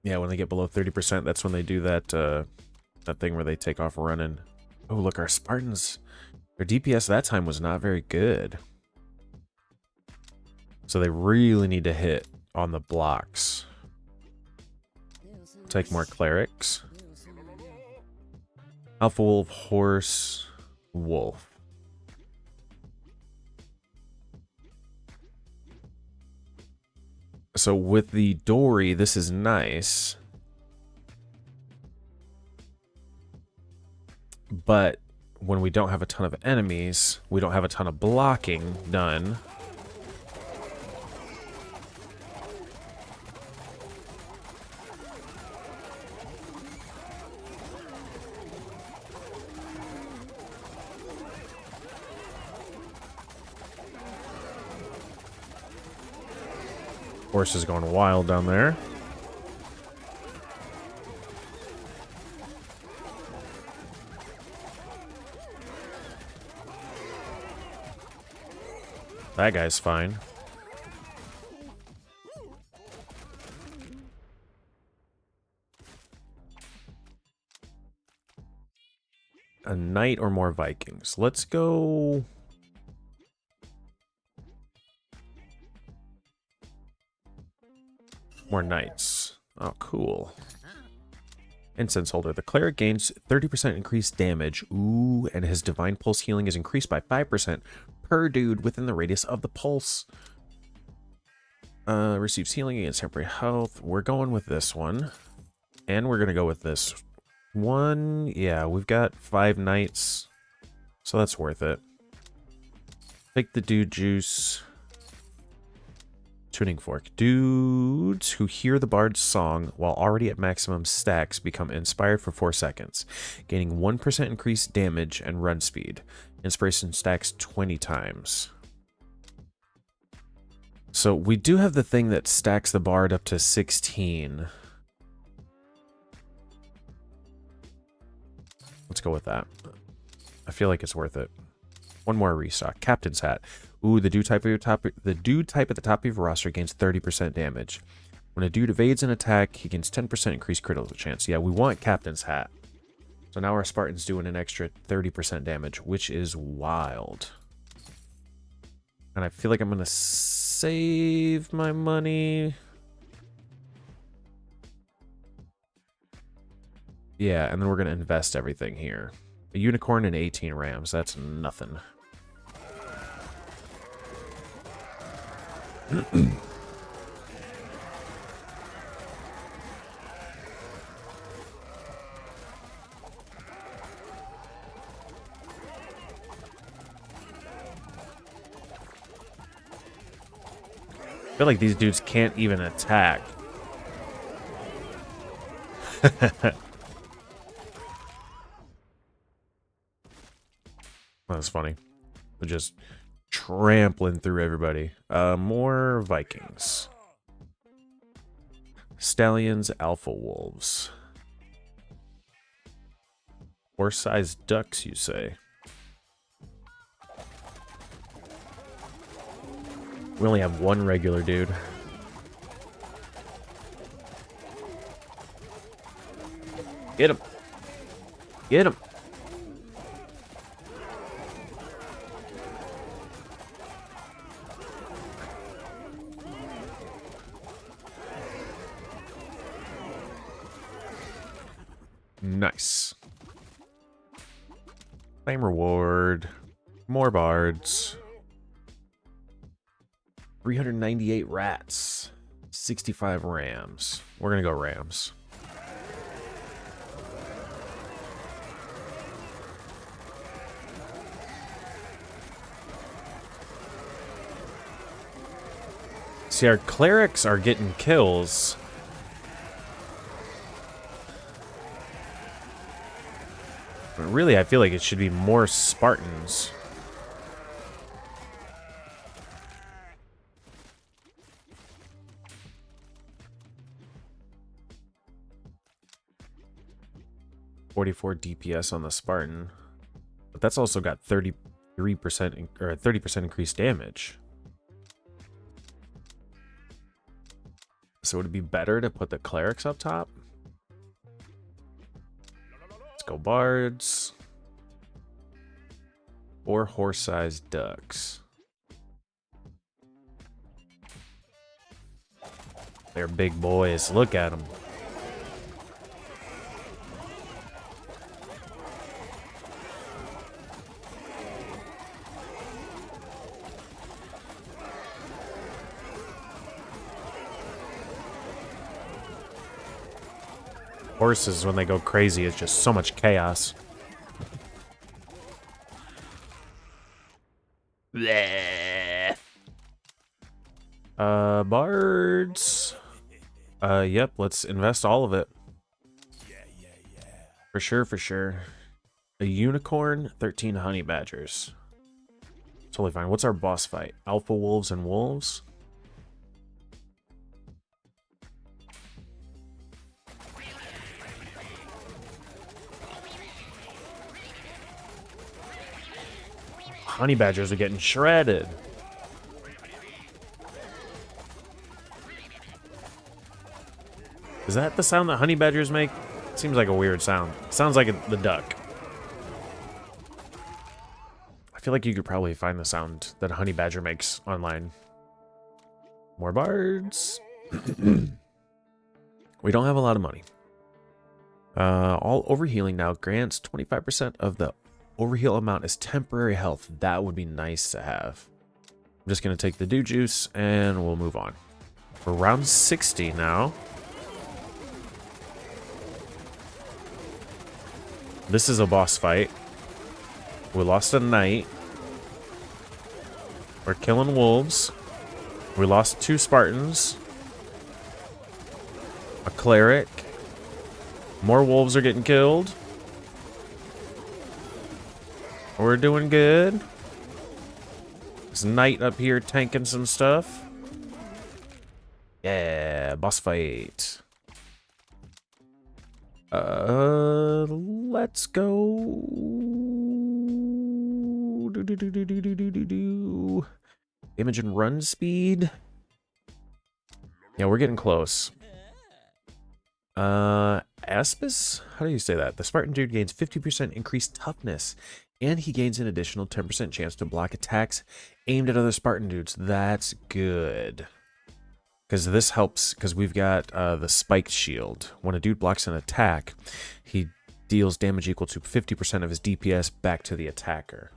Yeah, when they get below 30%, that's when they do that that thing where they take off running. Oh, look, our Spartans, their DPS that time was not very good. So they really need to hit on the blocks. Take more clerics. Alpha wolf, horse, wolf. So with the Dory, this is nice. But when we don't have a ton of enemies, we don't have a ton of blocking done. Horse is going wild down there. That guy's fine. A knight or more Vikings. Let's go. More knights. Oh, cool. Incense holder. The cleric gains 30% increased damage. Ooh, and his divine pulse healing is increased by 5% per dude within the radius of the pulse. Receives healing against temporary health. We're going with this one. And we're going to go with this one. Yeah, we've got 5 knights. So that's worth it. Take the dude juice. Tuning fork. Dudes who hear the bard's song while already at maximum stacks become inspired for 4 seconds, gaining 1% increased damage and run speed. Inspiration stacks 20 times. So we do have the thing that stacks the bard up to 16. go with that. I feel like it's worth it. One more restock. Captain's hat. Ooh, the dude type at the top of your roster gains 30% damage. When a dude evades an attack, he gains 10% increased critical chance. Yeah, we want Captain's hat. So now our Spartan's doing an extra 30% damage, which is wild. And I feel like I'm going to save my money. Yeah, and then we're going to invest everything here. A unicorn and 18 rams. That's nothing. I feel like these dudes can't even attack. That's funny. They're just trampling through everybody. More Vikings. Stallions, alpha wolves. Horse-sized ducks, you say? We only have one regular dude. Get him. Get him. Nice. Claim reward. More bards. 398 rats. 65 rams. We're gonna go rams. See, our clerics are getting kills. But really, I feel like it should be more Spartans. .44 DPS on the Spartan, but that's also got 33% or 30% increased damage. So would it be better to put the clerics up top? Let's go bards. Or horse-sized ducks. They're big boys. Look at them. Horses, when they go crazy, it's just so much chaos. Bleh. Bards. Yep, let's invest all of it. For sure, for sure. A unicorn, 13 honey badgers. Totally fine. What's our boss fight? Alpha wolves and wolves? Honey badgers are getting shredded. Is that the sound that honey badgers make? Seems like a weird sound. Sounds like the duck. I feel like you could probably find the sound that a honey badger makes online. More bards. We don't have a lot of money. All overhealing now grants 25% of the overheal amount as temporary health. That would be nice to have. I'm just going to take the dew juice and we'll move on. We're round 60 now. This is a boss fight. We lost a knight. We're killing wolves. We lost 2 Spartans. A cleric. More wolves are getting killed. We're doing good. This knight up here tanking some stuff. Yeah, boss fight. Let's go. Damage and run speed. Yeah, we're getting close. Aspis? How do you say that? The Spartan dude gains 50% increased toughness, and he gains an additional 10% chance to block attacks aimed at other Spartan dudes. That's good. Because this helps, because we've got the spiked shield. When a dude blocks an attack, he deals damage equal to 50% of his DPS back to the attacker.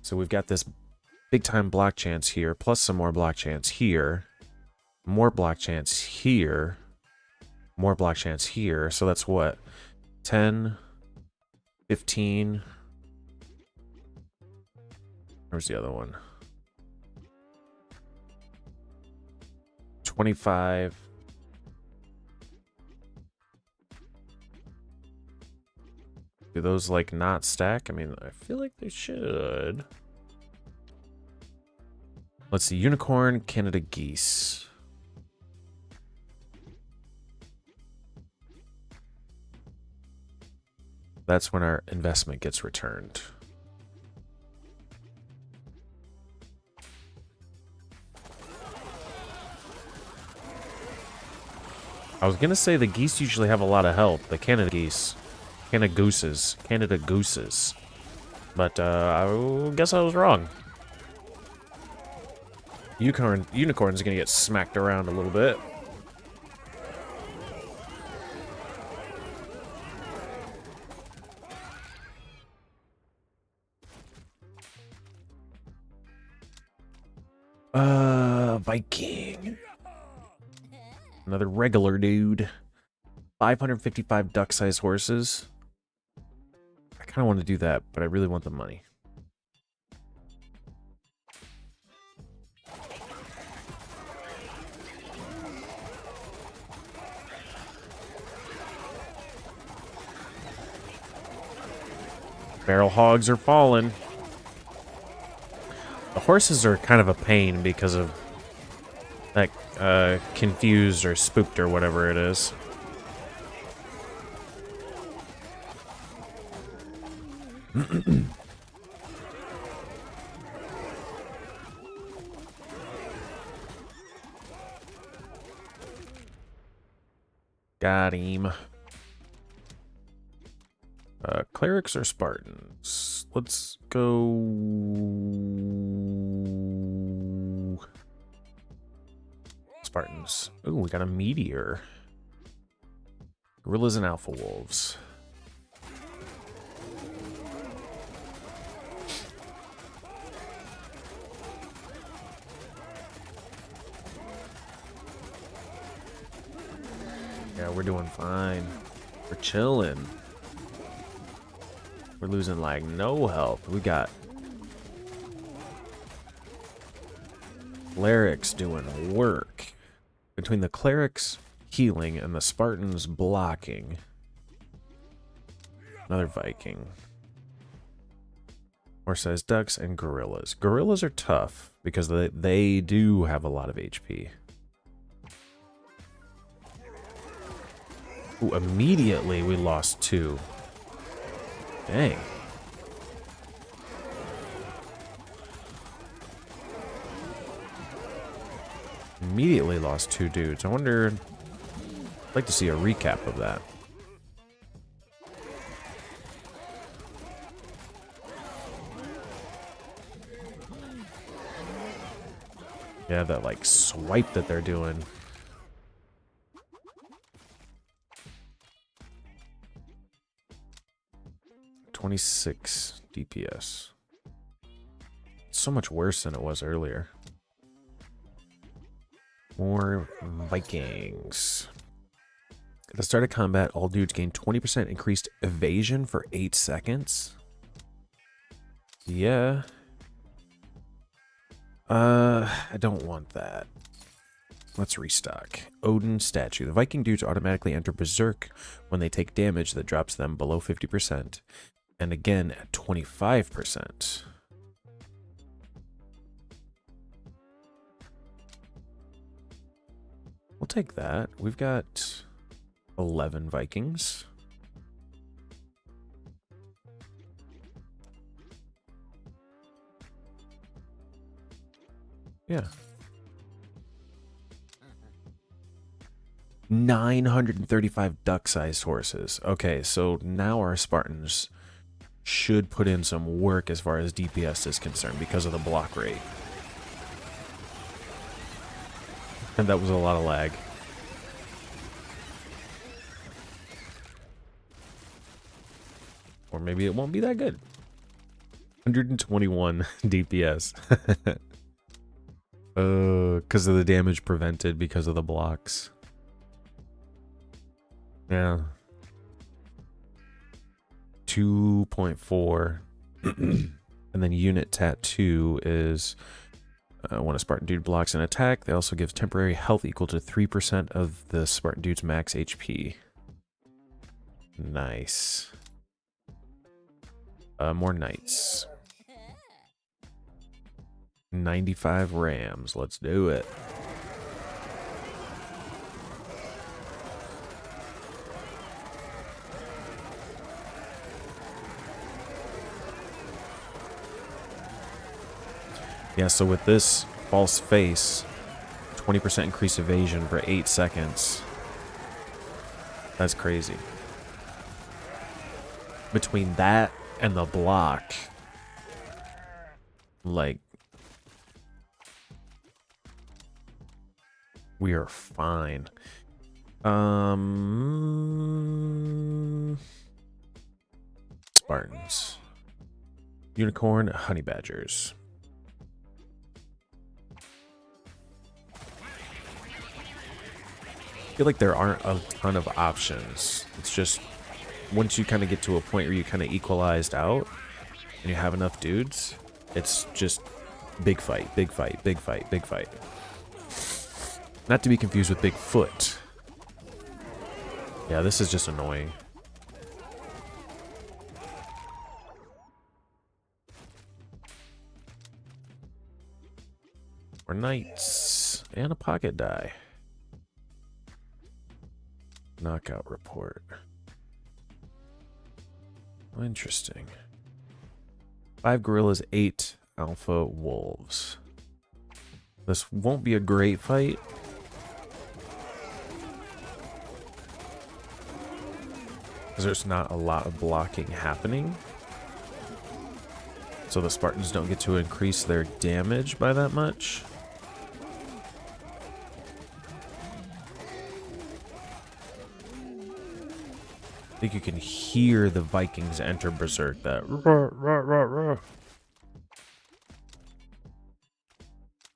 So we've got this big time block chance here, plus some more block chance here, more block chance here, more block chance here. So that's what? 10, 15. Where's the other one? 25. Do those like not stack? I mean, I feel like they should. Let's see. Unicorn, Canada geese. That's when our investment gets returned. I was gonna say the geese usually have a lot of health. The Canada geese. Canada gooses. But I guess I was wrong. Unicorn's gonna get smacked around a little bit. Viking. Another regular dude. 555 duck-sized horses. I kind of want to do that, but I really want the money. Barrel hogs are falling. The horses are kind of a pain because of that confused or spooked or whatever it is. Got him. Clerics or Spartans? Let's go Spartans. Ooh, we got a meteor. Gorillas and alpha wolves. Yeah, we're doing fine. We're chilling. We're losing like no health. We got clerics doing work. Between the clerics healing and the Spartans blocking. Another Viking. Horse-sized ducks and gorillas. Gorillas are tough because they do have a lot of HP. Ooh, immediately we lost 2. Dang. Immediately lost 2 dudes. I wonder... I'd like to see a recap of that. Yeah, that like swipe that they're doing. .26 DPS. It's so much worse than it was earlier. More Vikings. At the start of combat, all dudes gain 20% increased evasion for 8 seconds. Yeah. I don't want that. Let's restock. Odin statue. The Viking dudes automatically enter Berserk when they take damage that drops them below 50%. And again at 25%. We'll take that. We've got 11 Vikings. Yeah. 935 duck-sized horses. Okay, so now our Spartans should put in some work as far as DPS is concerned because of the block rate. And that was a lot of lag. Or maybe it won't be that good. 121 DPS. Because of the damage prevented because of the blocks. Yeah. 2.4. And then unit tattoo is when a Spartan dude blocks an attack, they also give temporary health equal to 3% of the Spartan dude's max HP. Nice. More knights. 95 rams. Let's do it. Yeah, so with this false face, 20% increased evasion for 8 seconds. That's crazy. Between that and the block, like, we are fine. Spartans. Unicorn, honey badgers. I feel like there aren't a ton of options. It's just once you kind of get to a point where you kind of equalized out and you have enough dudes, it's just big fight, big fight, big fight, big fight. Not to be confused with Bigfoot. Yeah, this is just annoying. More knights and a pocket die. Knockout report. Oh, interesting. 5 gorillas, 8 alpha wolves. This won't be a great fight. Because there's not a lot of blocking happening. So the Spartans don't get to increase their damage by that much. I think you can hear the Vikings enter Berserk. That rah, rah, rah, rah.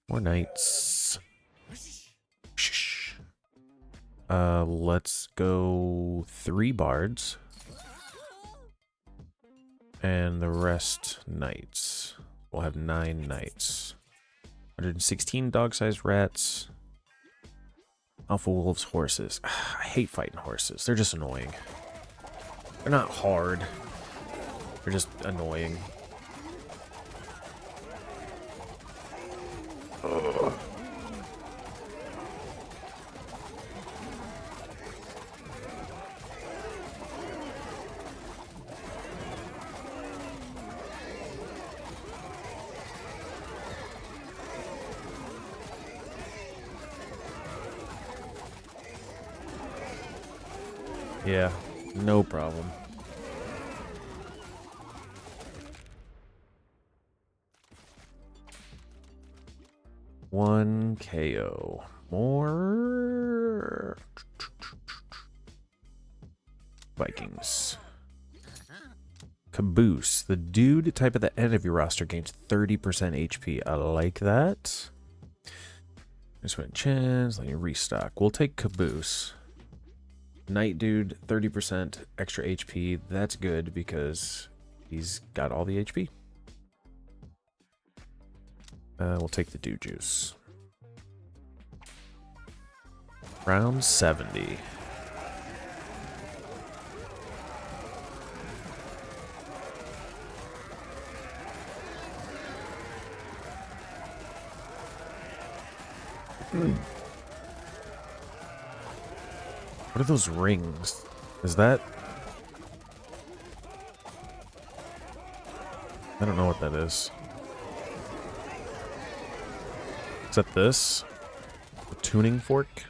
More knights. Let's go 3 bards. And the rest knights. We'll have 9 knights. 116 dog-sized rats. Alpha wolves, horses. I hate fighting horses. They're just annoying. They're not hard. They're just annoying. Ugh. Yeah, no problem. One KO. More Vikings. Caboose. The dude type at the end of your roster gains 30% HP. I like that. Just went chins. Let me restock. We'll take Caboose. Knight dude, 30% extra HP. That's good because he's got all the HP. We'll take the dude juice. Round 70. What are those rings? Is that... I don't know what that is. Except this. The tuning fork.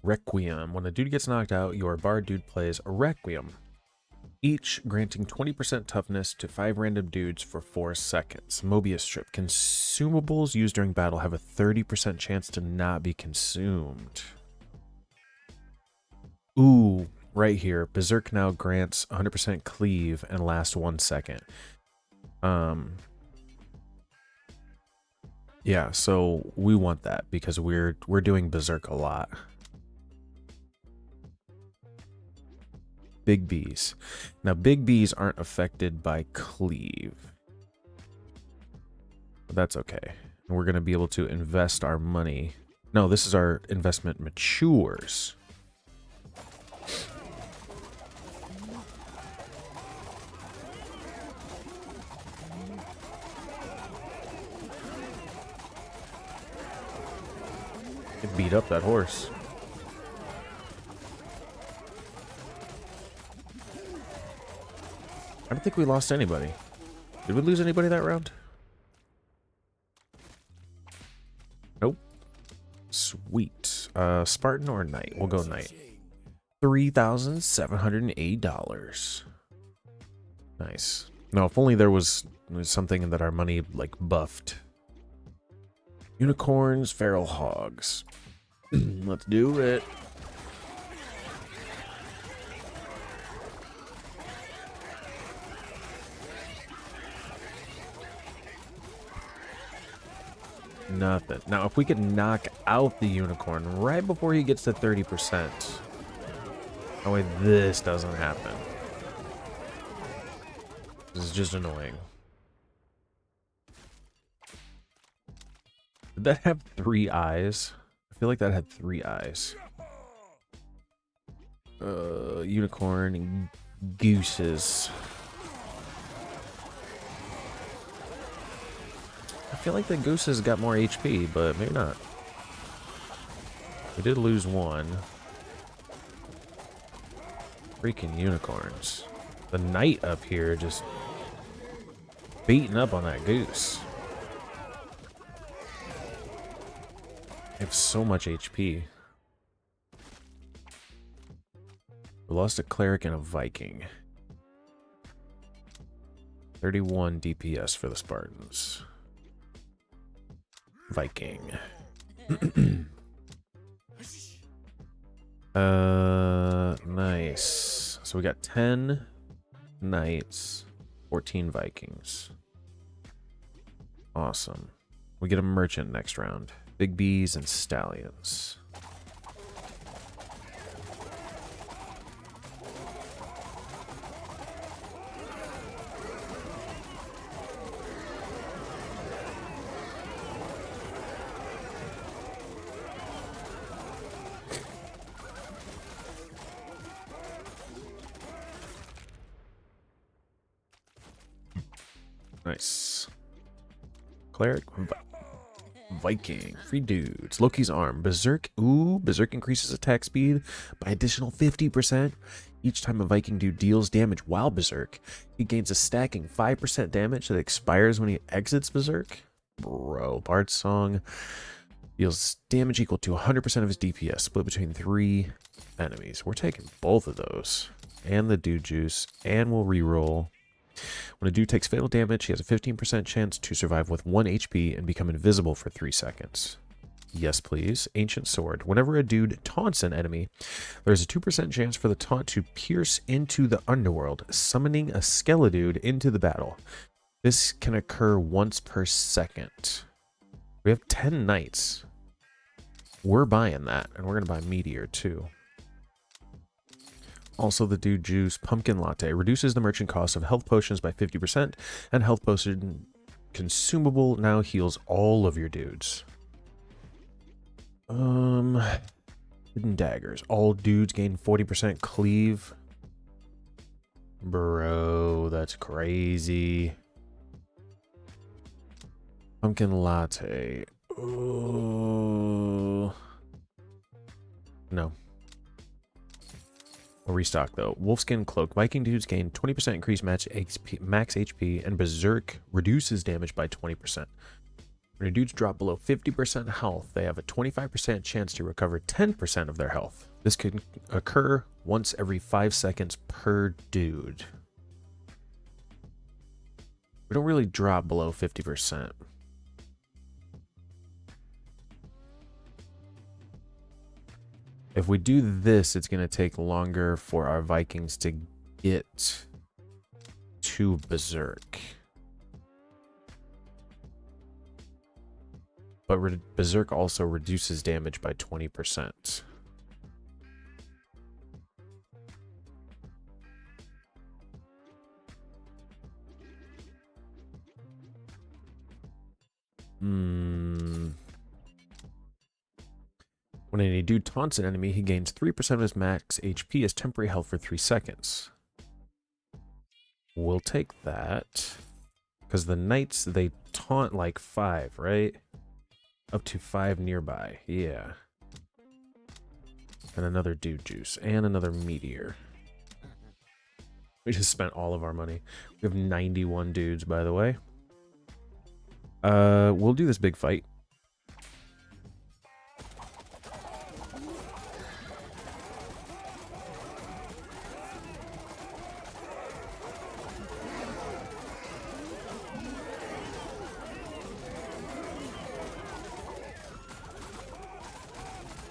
Requiem. When a dude gets knocked out, your bard dude plays a Requiem. Each granting 20% toughness to 5 random dudes for 4 seconds. Mobius strip. Consumables used during battle have a 30% chance to not be consumed. Ooh, right here. Berserk now grants 100% cleave and lasts 1 second. Yeah, so we want that because we're doing Berserk a lot. Big Bs. Now, big Bs aren't affected by cleave. But that's okay. And we're going to be able to invest our money. No, this is our investment matures. It beat up that horse. I don't think we lost anybody. Did we lose anybody that round? Nope. Sweet. Spartan or knight? We'll go knight. $3,780. Nice. No, if only there was something that our money, like, buffed. Unicorns, feral hogs. Let's do it. Nothing. Now, if we could knock out the unicorn right before he gets to 30%. That way this doesn't happen. This is just annoying. Did that have 3 eyes? I feel like that had 3 eyes. Unicorn and gooses. I feel like the gooses got more HP, but maybe not. We did lose 1. Freaking unicorns. The knight up here just beating up on that goose. They have so much HP. We lost a cleric and a Viking. 31 DPS for the Spartans. Viking. Nice. So we got 10 knights, 14 Vikings. Awesome. We get a merchant next round. Big Bs and stallions. Nice. Cleric. Viking. Free dudes. Loki's arm. Berserk. Ooh, Berserk increases attack speed by additional 50%. Each time a Viking dude deals damage while Berserk, he gains a stacking 5% damage that expires when he exits Berserk. Bro, Bard's Song deals damage equal to 100% of his DPS, split between 3 enemies. We're taking both of those. And the dude juice. And we'll reroll. When a dude takes fatal damage, he has a 15% chance to survive with 1 HP and become invisible for 3 seconds. Yes, please. Ancient Sword. Whenever a dude taunts an enemy, there's a 2% chance for the taunt to pierce into the underworld, summoning a Skeledude into the battle. This can occur once per second. We have 10 knights. We're buying that, and we're going to buy Meteor too. Also, the dude juice pumpkin latte reduces the merchant cost of health potions by 50%, and health potion consumable now heals all of your dudes. Hidden daggers. All dudes gain 40% cleave. Bro, that's crazy. Pumpkin latte. Oh. No. I'll restock though. Wolfskin Cloak. Viking dudes gain 20% increased max HP, and Berserk reduces damage by 20%. When your dudes drop below 50% health, they have a 25% chance to recover 10% of their health. This can occur once every 5 seconds per dude. We don't really drop below 50%. If we do this, it's going to take longer for our Vikings to get to Berserk. But Berserk also reduces damage by 20%. When any dude taunts an enemy, he gains 3% of his max HP as temporary health for 3 seconds. We'll take that. Because the knights, they taunt like 5, right? Up to 5 nearby. Yeah. And another dude juice. And another meteor. We just spent all of our money. We have 91 dudes, by the way. We'll do this big fight.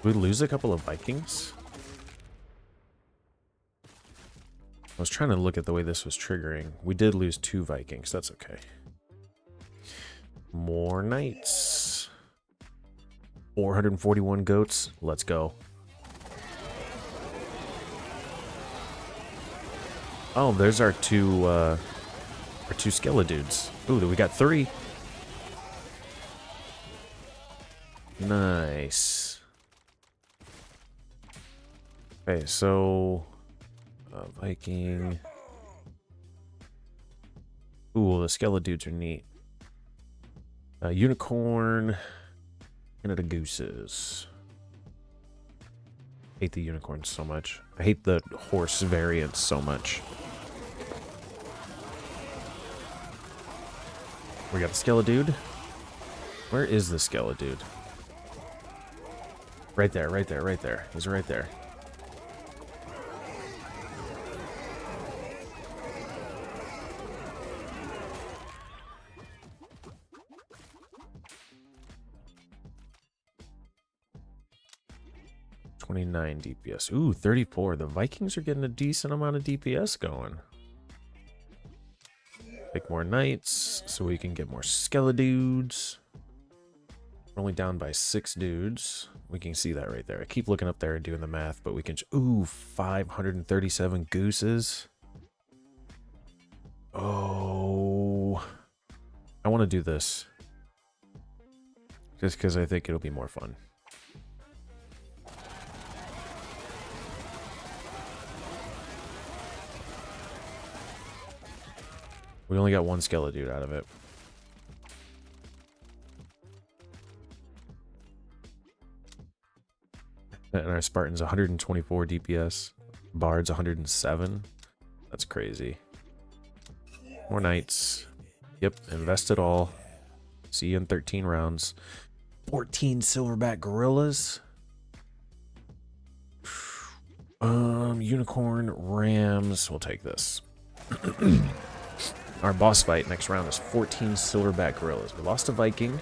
We lose a couple of Vikings. I was trying to look at the way this was triggering. We did lose 2 Vikings. That's okay. More knights. 441 goats. Let's go. Oh, there's our two Skeledudes. Ooh, we got 3. Nice. Okay, so Viking. Ooh, the Skeledudes are neat. Unicorn, Canada Gooses. Hate the unicorns so much. I hate the horse variants so much. We got the Skeledude. Where is the Skeledude? Right there, right there, right there. He's right there. DPS. Ooh, 34. The Vikings are getting a decent amount of DPS going. Take more knights so we can get more Skeledudes. We're only down by 6 dudes. We can see that right there. I keep looking up there and doing the math, but we can... Ooh, 537 gooses. Oh. I want to do this. Just because I think it'll be more fun. We only got 1 Skeledude out of it. And our Spartan's 124 DPS. Bard's 107. That's crazy. More knights. Yep, invest it all. See you in 13 rounds. 14 silverback gorillas. Unicorn rams. We'll take this. Our boss fight next round is 14 silverback gorillas. We lost a Viking.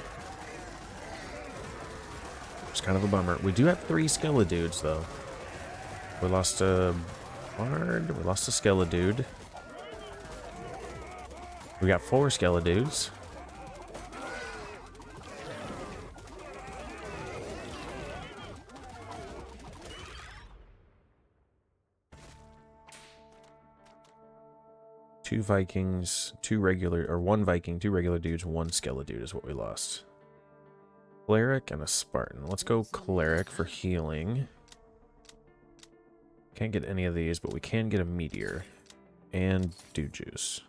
It's kind of a bummer. We do have 3 Skeledudes, though. We lost a Bard. We lost a Skeledude. We got 4 Skeledudes. Two Vikings, 2 regular, or 1 Viking, 2 regular dudes, 1 Skeledude is what we lost. Cleric and a Spartan. Let's go Cleric for healing. Can't get any of these, but we can get a Meteor. And Dude Juice.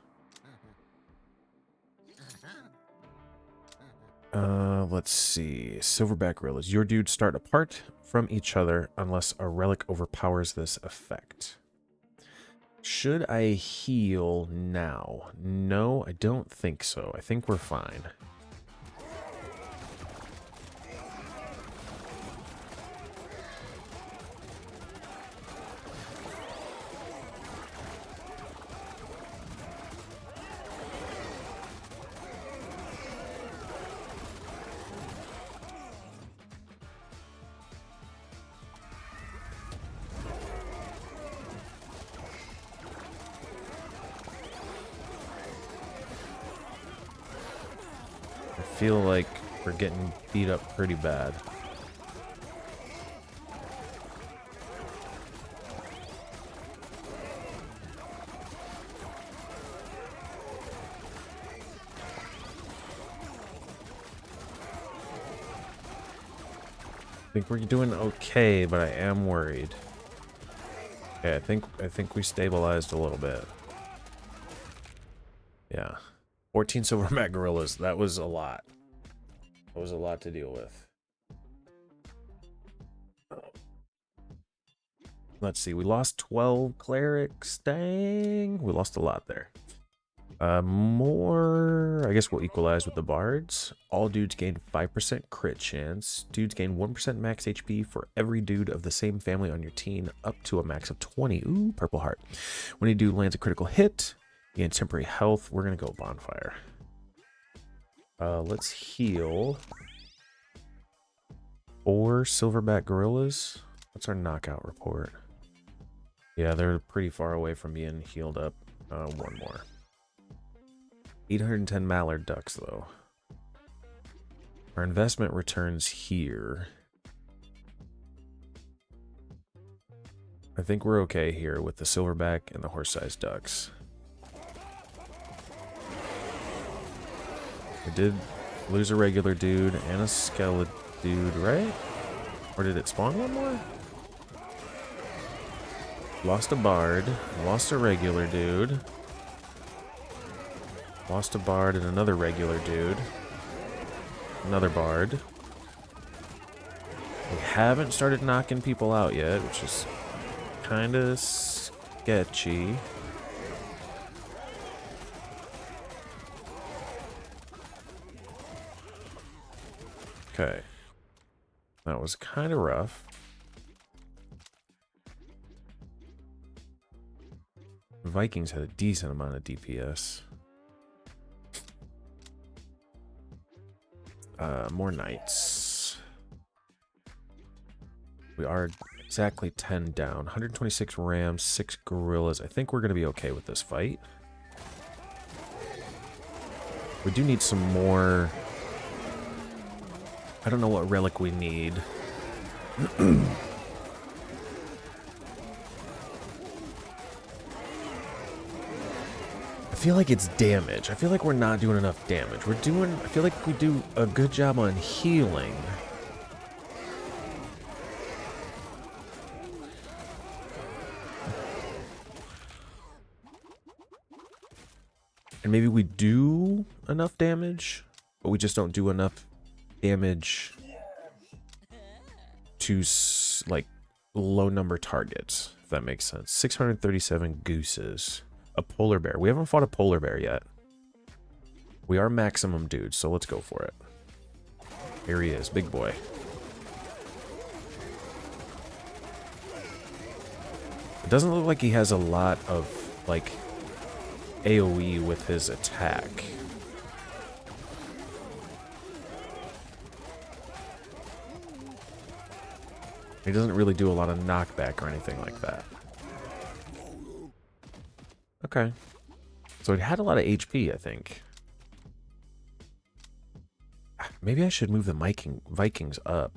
Let's see. Silverback gorillas. Your dudes start apart from each other unless a relic overpowers this effect. Should I heal now? No, I don't think so. I think we're fine. I feel like we're getting beat up pretty bad. I think we're doing okay, but I am worried. Okay, I think we stabilized a little bit. Yeah. 14 silverback gorillas. That was a lot. That was a lot to deal with. Let's see. We lost 12 clerics. Dang. We lost a lot there. More... I guess we'll equalize with the bards. All dudes gain 5% crit chance. Dudes gain 1% max HP for every dude of the same family on your team, up to a max of 20. Ooh, purple heart. When a dude lands a critical hit, you gain temporary health. We're going to go bonfire. Let's heal 4 silverback gorillas. What's our knockout report? Yeah, they're pretty far away from being healed up. One more. 810 mallard ducks, though. Our investment returns here. I think we're okay here with the silverback and the horse-sized ducks. We did lose a regular dude and a skeleton dude, right? Or did it spawn one more? Lost a bard, lost a regular dude. Lost a bard and another regular dude. Another bard. We haven't started knocking people out yet, which is kind of sketchy. Okay. That was kind of rough. Vikings had a decent amount of DPS. More knights. We are exactly 10 down. 126 rams, 6 gorillas. I think we're going to be okay with this fight. We do need some more... I don't know what relic we need. I feel like it's damage. I feel like we're not doing enough damage. I feel like we do a good job on healing. And maybe we do enough damage, but we just don't do enough damage to, like, low number targets, if that makes sense. 637 gooses. A polar bear. We haven't fought a polar bear yet. We are maximum dudes, so let's go for it. Here he is, big boy. It doesn't look like he has a lot of, like, AoE with his attack. He doesn't really do a lot of knockback or anything like that. Okay. So it had a lot of HP, I think. Maybe I should move the Vikings up.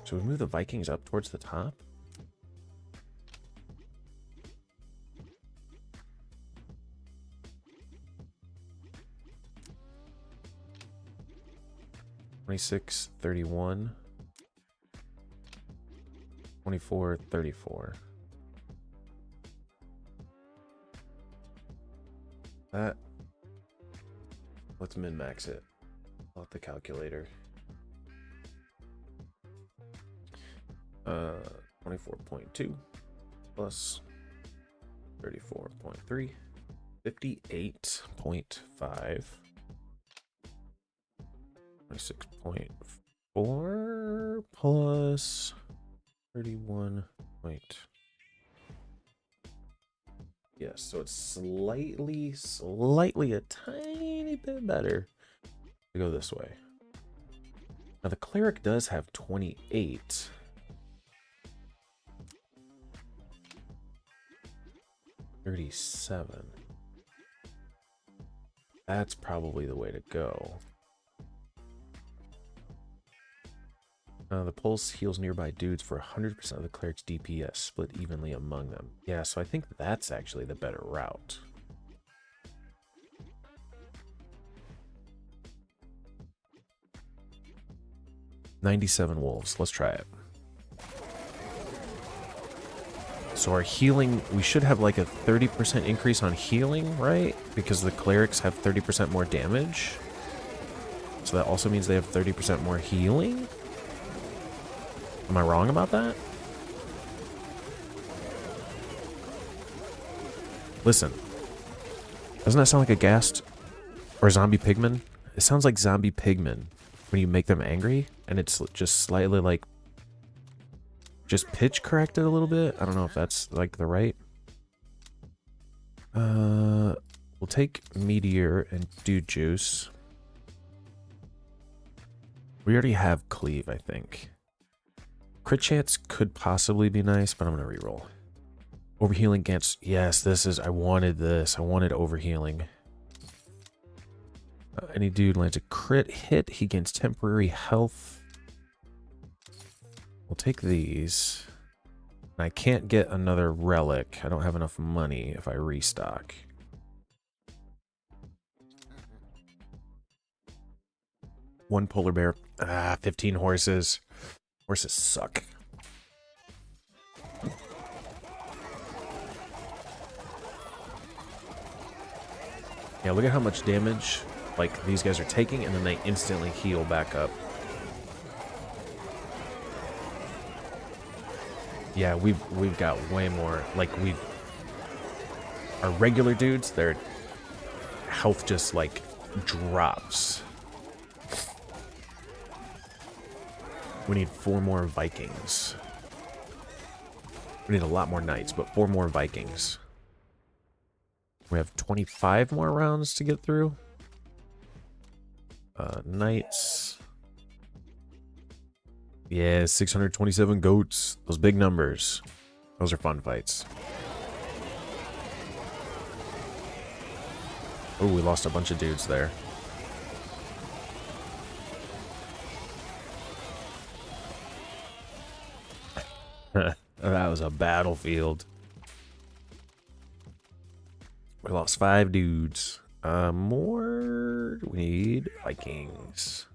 Should we move the Vikings up towards the top? $26, $31, $24, $34. That. Let's min-max it. Pull out the calculator. $24, 24.2 plus 34.3, 58.5, 26.4 plus 31 point. Yes, so it's slightly a tiny bit better to go this way. Now the cleric does have 28. $37. That's probably the way to go. The pulse heals nearby dudes for 100% of the cleric's DPS, split evenly among them. Yeah, so I think that's actually the better route. $97 wolves. Let's try it. So our healing, we should have like a 30% increase on healing, right? Because the clerics have 30% more damage. So that also means they have 30% more healing? Am I wrong about that? Listen. Doesn't that sound like a ghast or zombie pigman? It sounds like zombie pigman when you make them angry, and it's just slightly like just pitch corrected a little bit. I don't know if that's like the right. We'll take meteor and dude juice. We already have cleave, I think. Crit chance could possibly be nice, but I'm gonna reroll. Overhealing against, yes, this is, I wanted this. I wanted overhealing. Any dude lands a crit hit, he gains temporary health. We'll take these. And I can't get another relic. I don't have enough money if I restock. One polar bear. 15 horses. Horses suck. Yeah, look at how much damage like these guys are taking, and then they instantly heal back up. Yeah, we've got way more. Like our regular dudes, their health just like drops. We need 4 more Vikings. We need a lot more knights, but 4 more Vikings. We have 25 more rounds to get through. Knights. Yeah, 627 goats. Those big numbers. Those are fun fights. Oh, we lost a bunch of dudes there. That was a battlefield. We lost 5 dudes. More. We need Vikings.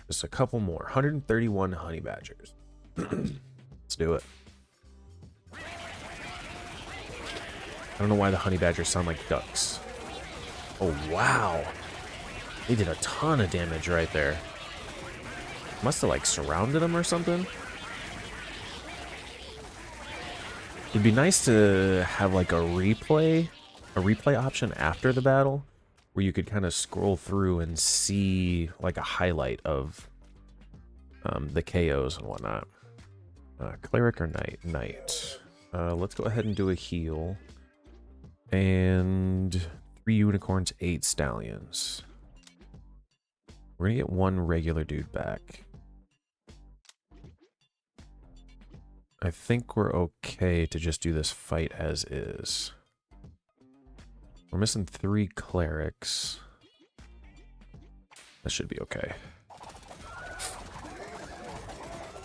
Just a couple more. 131 honey badgers. Let's do it. I don't know why the honey badgers sound like ducks. Oh, wow. They did a ton of damage right there. Must have like surrounded them or something. It'd be nice to have like a replay option after the battle where you could kind of scroll through and see like a highlight of the KOs and whatnot. Cleric or knight? Knight. Let's go ahead and do a heal. And 3 unicorns, 8 stallions. We're gonna get 1 regular dude back. I think we're okay to just do this fight as is. We're missing 3 clerics. That should be okay.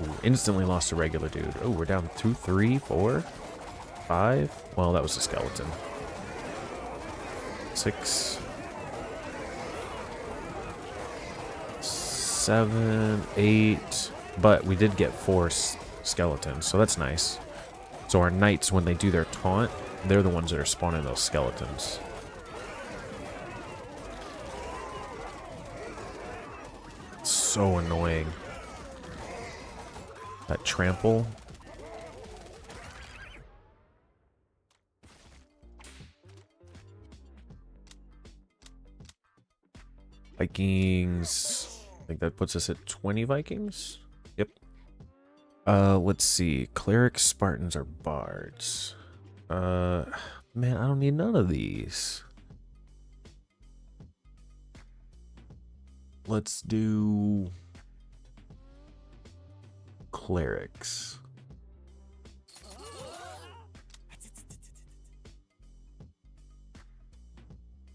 Ooh, instantly lost a regular dude. Oh, we're down 2, 3, 4, 5. Well, that was a skeleton. 6, 7, 8. But we did get 4 skeletons, so that's nice. So our knights, when they do their taunt, they're the ones that are spawning those skeletons. It's so annoying. That trample. Vikings. I think that puts us at 20 Vikings. Yep. Let's see. Clerics, Spartans, or bards. Man, I don't need none of these. Let's do clerics.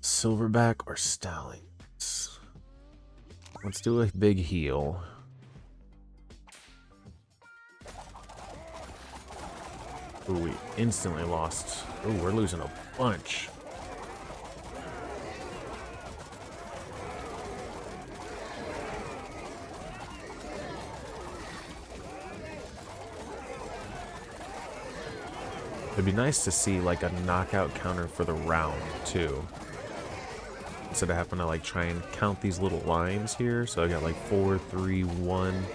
Silverback or stallions? Let's do a big heal. Ooh, we instantly lost. Ooh, we're losing a bunch. It'd be nice to see like a knockout counter for the round too. Instead of having to like try and count these little lines here. So I got like 4, 3, 1.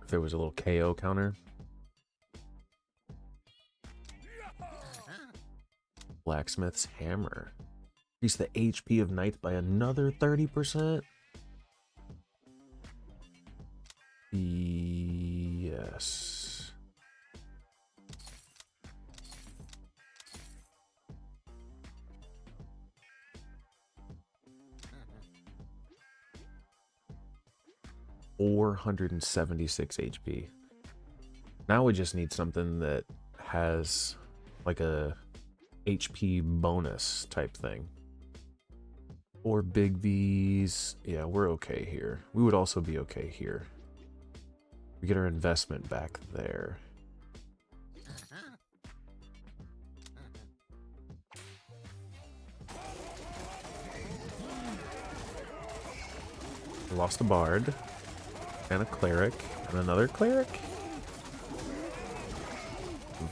If there was a little KO counter. Blacksmith's hammer. Increase the HP of knights by another 30%. Yes. $476 HP. Now we just need something that has like a HP bonus type thing. Or big V's. Yeah, we're okay here. We would also be okay here. We get our investment back there. We lost a bard and a cleric and another cleric.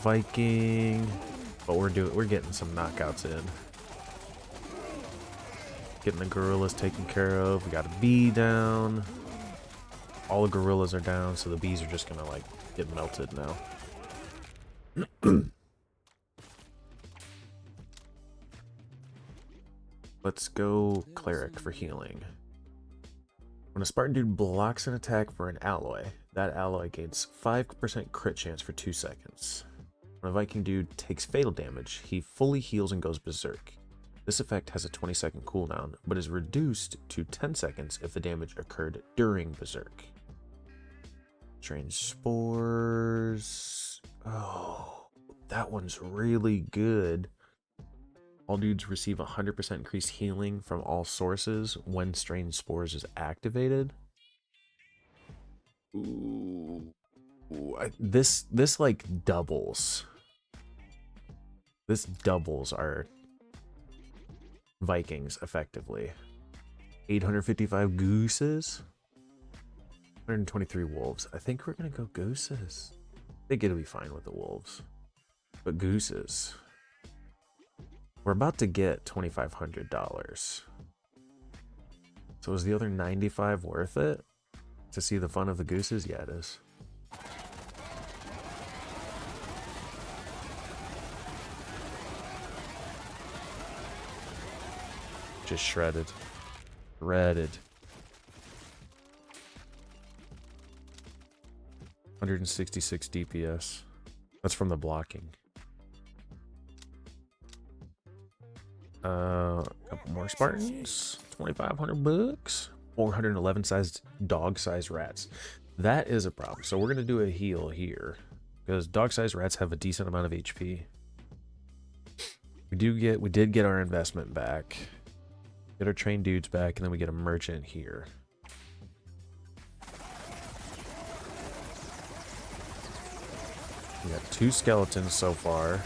Viking, but we're getting some knockouts in. Getting the gorillas taken care of. We got a bee down. All the gorillas are down, so the bees are just gonna like get melted now. Let's go cleric for healing. When a Spartan dude blocks an attack for an alloy, that alloy gains 5% crit chance for 2 seconds. When a Viking dude takes fatal damage, he fully heals and goes berserk. This effect has a 20-second cooldown, but is reduced to 10 seconds if the damage occurred during berserk. Strange spores. Oh, that one's really good. All dudes receive 100% increased healing from all sources when strange spores is activated. Ooh, this like doubles. This doubles our Vikings effectively. 855 gooses. 123 wolves. I think we're gonna go gooses. I think it'll be fine with the wolves. But gooses. We're about to get $2,500. So is the other 95 worth it? To see the fun of the gooses? Yeah, it is. Just shredded. Shredded. 166 DPS. That's from the blocking. A couple more Spartans. 2,500 bucks. 411 sized dog-sized rats. That is a problem. So we're gonna do a heal here because dog-sized rats have a decent amount of HP. We did get our investment back. Get our trained dudes back, and then we get a merchant here. We got 2 skeletons so far.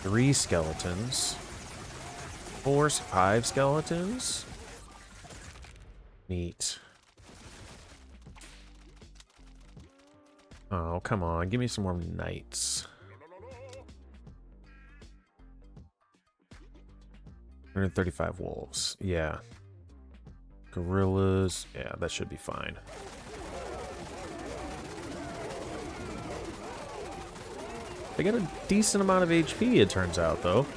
3 skeletons. 5 skeletons. Neat. Oh, come on. Give me some more knights. 135 wolves. Yeah. Gorillas. Yeah, that should be fine. . They got a decent amount of HP, it turns out, though.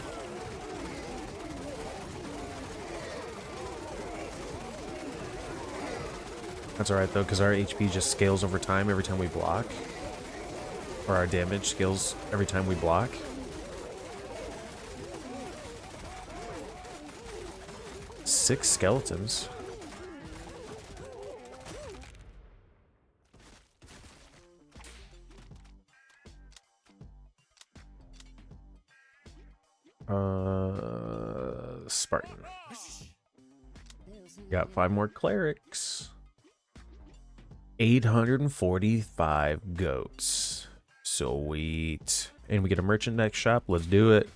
That's alright, though, because our HP just scales over time every time we block. Or our damage scales every time we block. Six skeletons. Spartan. Got 5 more clerics. 845 goats. Sweet. And we get a merchandise shop. Let's do it.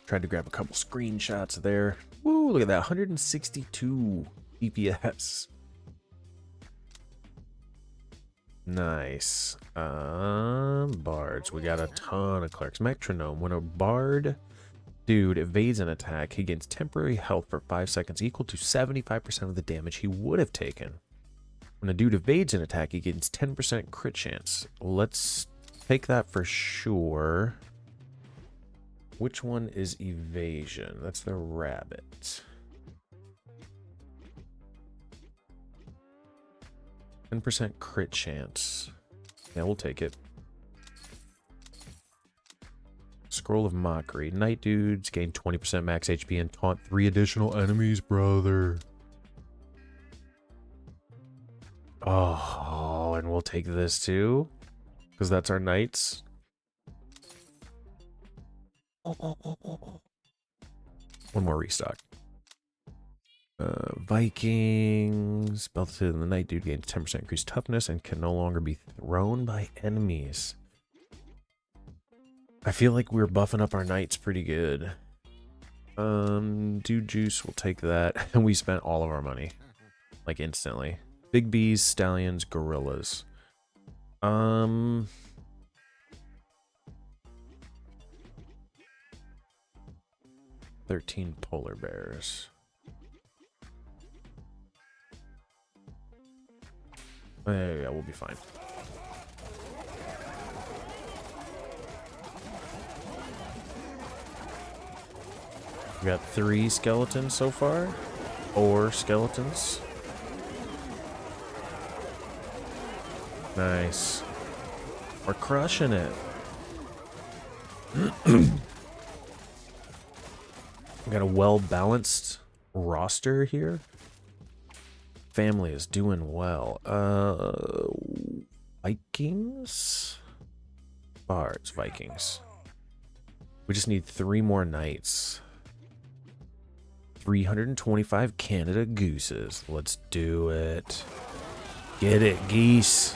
Tried to grab a couple screenshots there. Woo, look at that. 162 DPS. Nice. Bards. We got a ton of clerics. Metronome. When a bard dude evades an attack, he gains temporary health for 5 seconds equal to 75% of the damage he would have taken. When a dude evades an attack, he gains 10% crit chance. Let's take that for sure. Which one is evasion? That's the rabbit. 10% crit chance. Yeah, we'll take it. Scroll of Mockery. Night dudes gain 20% max HP and taunt 3 additional enemies, brother. Oh, and we'll take this too. Because that's our knights. One more restock. Vikings. Belted in the night dude gains 10% increased toughness and can no longer be thrown by enemies. I feel like we're buffing up our knights pretty good. Dude juice, we'll take that. And we spent all of our money. Like instantly. Big bees, stallions, gorillas. 13 polar bears. Yeah, we'll be fine. We got 3 skeletons so far. 4 skeletons. Nice. We're crushing it. We got a well-balanced roster here. Family is doing well. Vikings? Bards, Vikings. We just need 3 more knights. 325 Canada gooses. Let's do it. Get it, geese.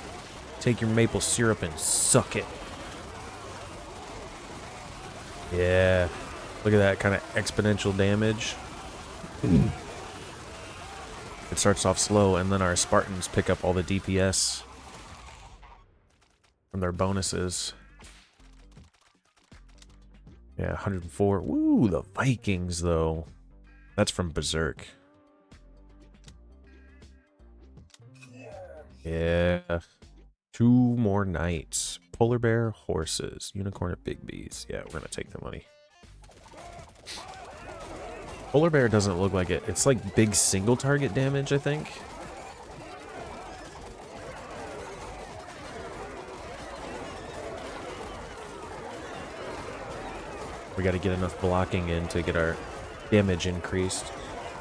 Take your maple syrup and suck it. Yeah. Look at that kind of exponential damage. It starts off slow, and then our Spartans pick up all the DPS from their bonuses. Yeah, 104. Woo, the Vikings, though. That's from Berserk. Yeah. 2 more knights. Polar bear, horses. Unicorn, big bees. Yeah, we're going to take the money. Polar bear doesn't look like it. It's like big single target damage, I think. We got to get enough blocking in to get our damage increased.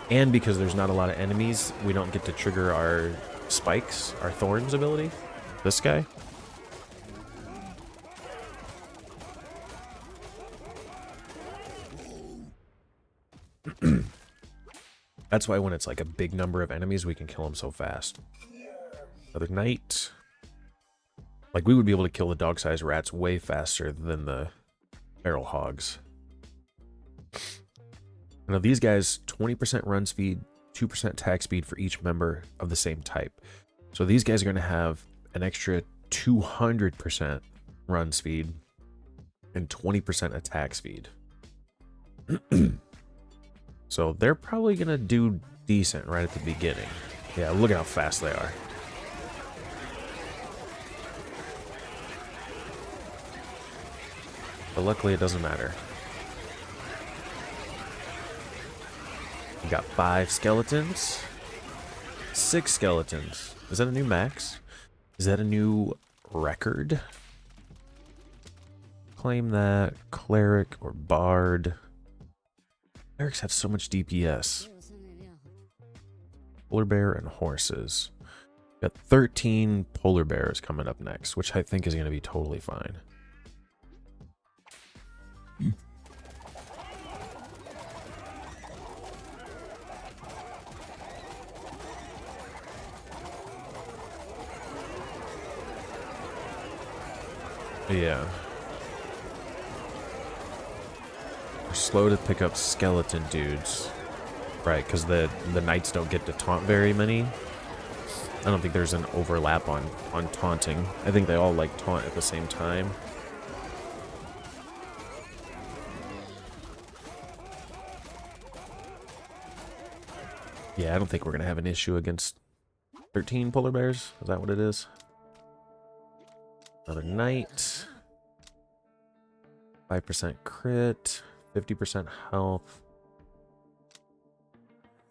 And because there's not a lot of enemies, we don't get to trigger our spikes, our thorns ability. This guy. That's why when it's like a big number of enemies, we can kill them so fast. Another knight. Like, we would be able to kill the dog-sized rats way faster than the feral hogs. Now, these guys, 20% run speed, 2% attack speed for each member of the same type. So these guys are going to have an extra 200% run speed and 20% attack speed. So they're probably gonna do decent right at the beginning. Yeah, look at how fast they are. But luckily it doesn't matter. We got 5 skeletons. 6 skeletons. Is that a new max? Is that a new record? Claim that. Cleric or Bard. Clerics have so much DPS. Polar bear and horses. Got 13 polar bears coming up next, which I think is going to be totally fine. Yeah. We're slow to pick up skeleton dudes. Right, because the knights don't get to taunt very many. I don't think there's an overlap on taunting. I think they all like taunt at the same time. Yeah, I don't think we're going to have an issue against 13 polar bears. Is that what it is? Another knight. 5% crit. 50% health.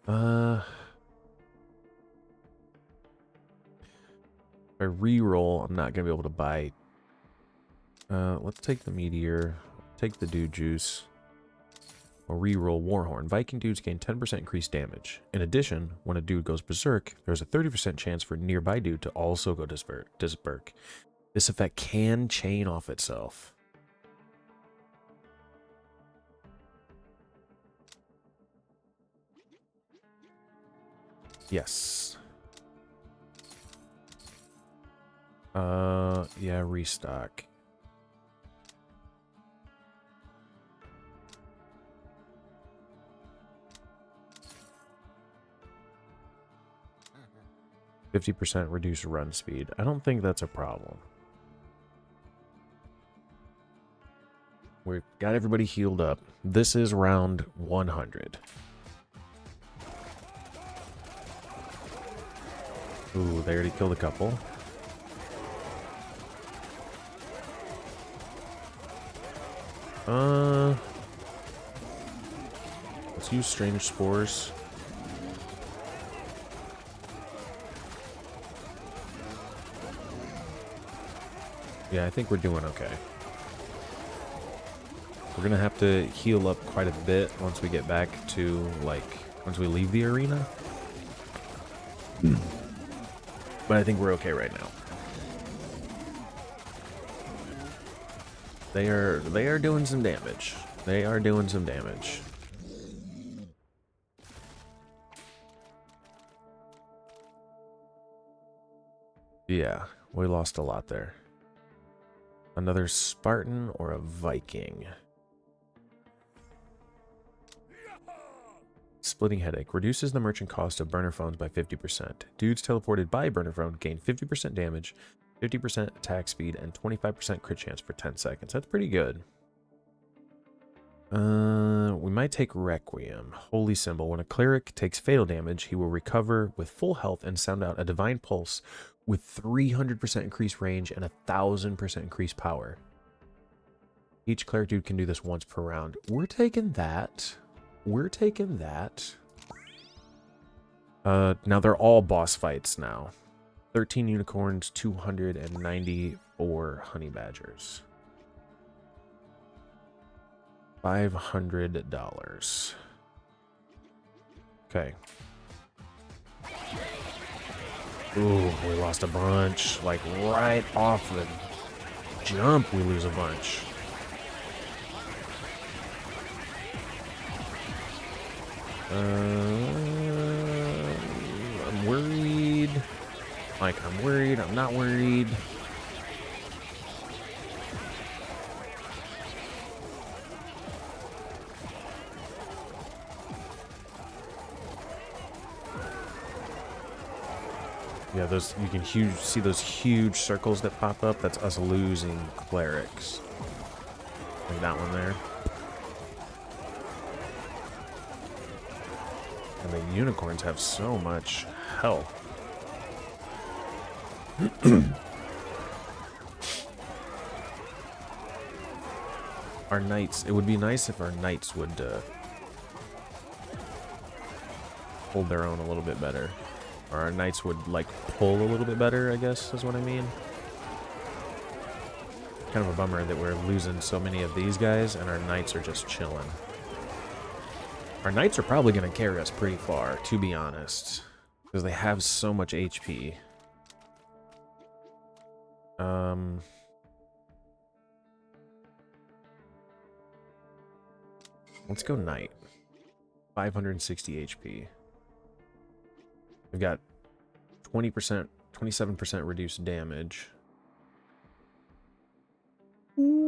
If I reroll, I'm not going to be able to buy. Let's take the meteor. Take the dude juice. Or reroll Warhorn. Viking dudes gain 10% increased damage. In addition, when a dude goes berserk, there's a 30% chance for a nearby dude to also go berserk. This effect can chain off itself. Yes. Yeah, restock. %, reduce run speed. I don't think that's a problem. We've got everybody healed up. This is round 100. Ooh, they already killed a couple. Let's use strange spores. Yeah, I think we're doing okay. We're gonna have to heal up quite a bit once we get back to, like, once we leave the arena. But I think we're okay right now. They are doing some damage. They are doing some damage. Yeah, we lost a lot there. Another Spartan or a Viking? Splitting Headache. Reduces the merchant cost of burner phones by 50%. Dudes teleported by burner phone gain 50% damage, 50% attack speed, and 25% crit chance for 10 seconds. That's pretty good. We might take Requiem. Holy Symbol. When a cleric takes fatal damage, he will recover with full health and sound out a Divine Pulse with 300% increased range and 1000% increased power. Each cleric dude can do this once per round. We're taking that. We're taking that. Now they're all boss fights now. 13 unicorns, 294 honey badgers. $500. Okay. Ooh, we lost a bunch. Like right off the jump, we lose a bunch. I'm worried. Like, I'm worried. I'm not worried. Yeah, those you can see those huge circles that pop up. That's us losing clerics. Like that one there. And the unicorns have so much health. Our knights, it would be nice if our knights would hold their own a little bit better. Or our knights would, like, pull a little bit better, I guess, is what I mean. Kind of a bummer that we're losing so many of these guys, and our knights are just chilling. Our knights are probably going to carry us pretty far, to be honest. Because they have so much HP. Let's go knight. 560 HP. We've got 20%, 27% reduced damage. Ooh,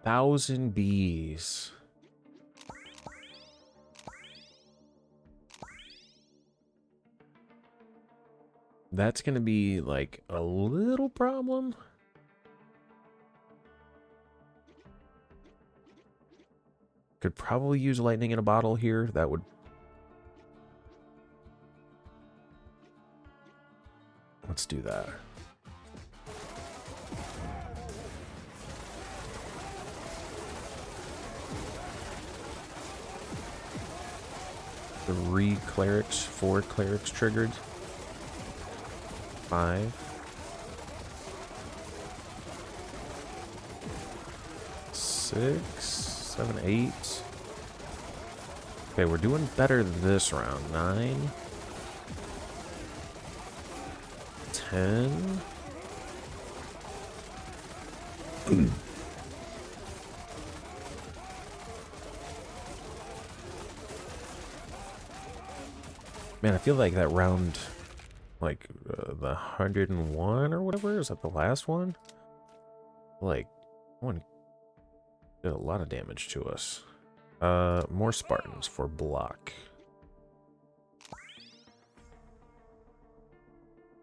1,000 bees. That's gonna be like a little problem. Could probably use lightning in a bottle here. That would... Let's do that. Three clerics, 4 clerics triggered. 5. 6, 7, 8. Okay, we're doing better this round. 9. 10. Man, I feel like that round, like the 101 or whatever, is that the last one? Like, one did a lot of damage to us. More Spartans for block.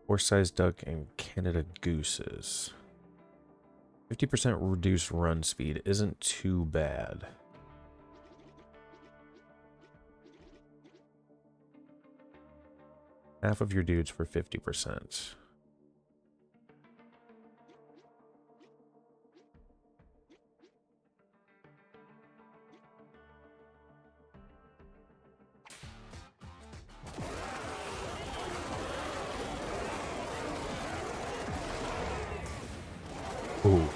Horse-sized duck and Canada gooses. 50% reduced run speed isn't too bad. Half of your dudes for 50%. Ooh.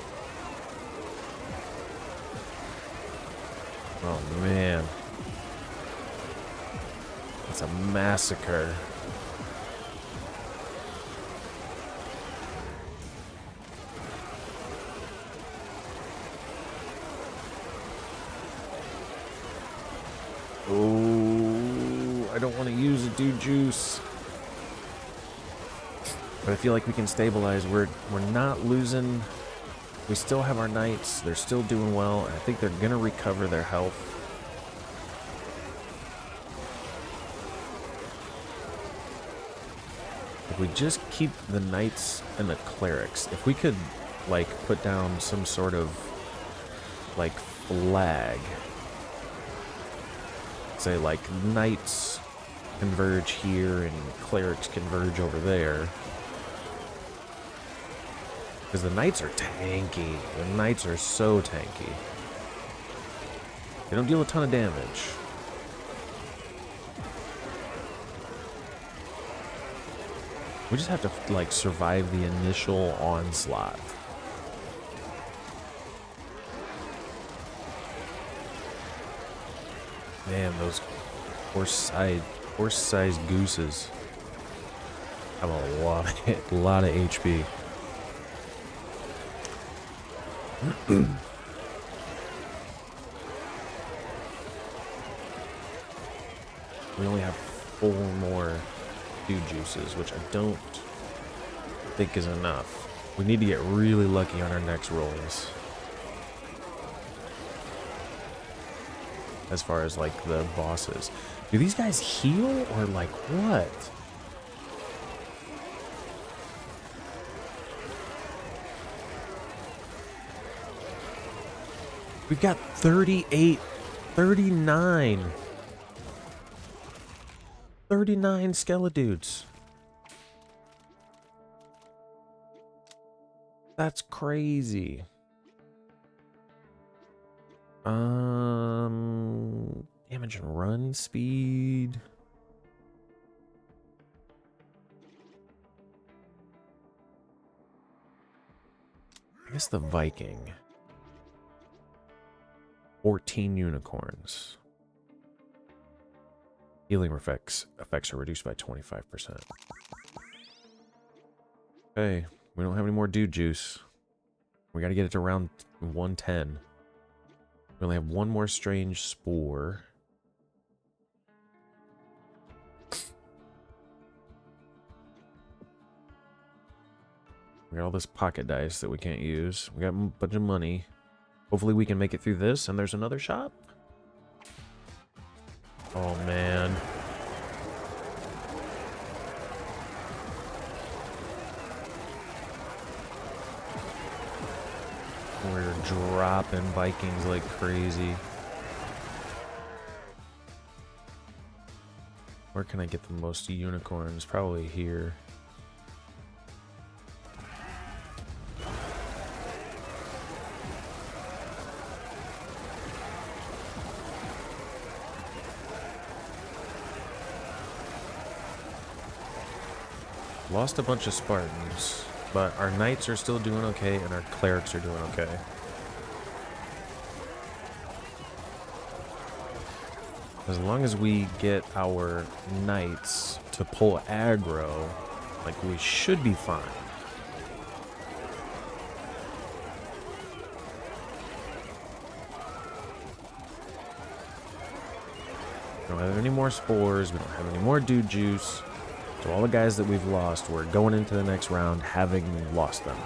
Oh man. It's a massacre. Oh, I don't want to use a dude juice. But I feel like we can stabilize. We're not losing. We still have our knights. They're still doing well. I think they're gonna recover their health. If we just keep the knights and the clerics, if we could like put down some sort of like flag, say like knights converge here and clerics converge over there. Because the knights are tanky. The knights are so tanky. They don't deal a ton of damage. We just have to, like, survive the initial onslaught. Man, those horse-sized gooses have a lot of HP. We only have 4 more dude juices, which I don't think is enough. We need to get really lucky on our next rolls. As far as like the bosses. Do these guys heal or like what? We've got 38, 39. 39 Skeledudes. That's crazy. Damage and run speed. I guess the Viking. 14 unicorns. Healing effects are reduced by 25%. Okay, we don't have any more dude juice. We gotta get it to around 110. We only have one more strange spore. We got all this pocket dice that we can't use. We got a bunch of money. Hopefully we can make it through this and there's another shop. Oh man. We're dropping Vikings like crazy. Where can I get the most unicorns? Probably here. Lost a bunch of Spartans, but our knights are still doing okay and our clerics are doing okay. As long as we get our knights to pull aggro, like, we should be fine. We don't have any more spores, we don't have any more dude juice. So all the guys that we've lost, we're going into the next round having lost them.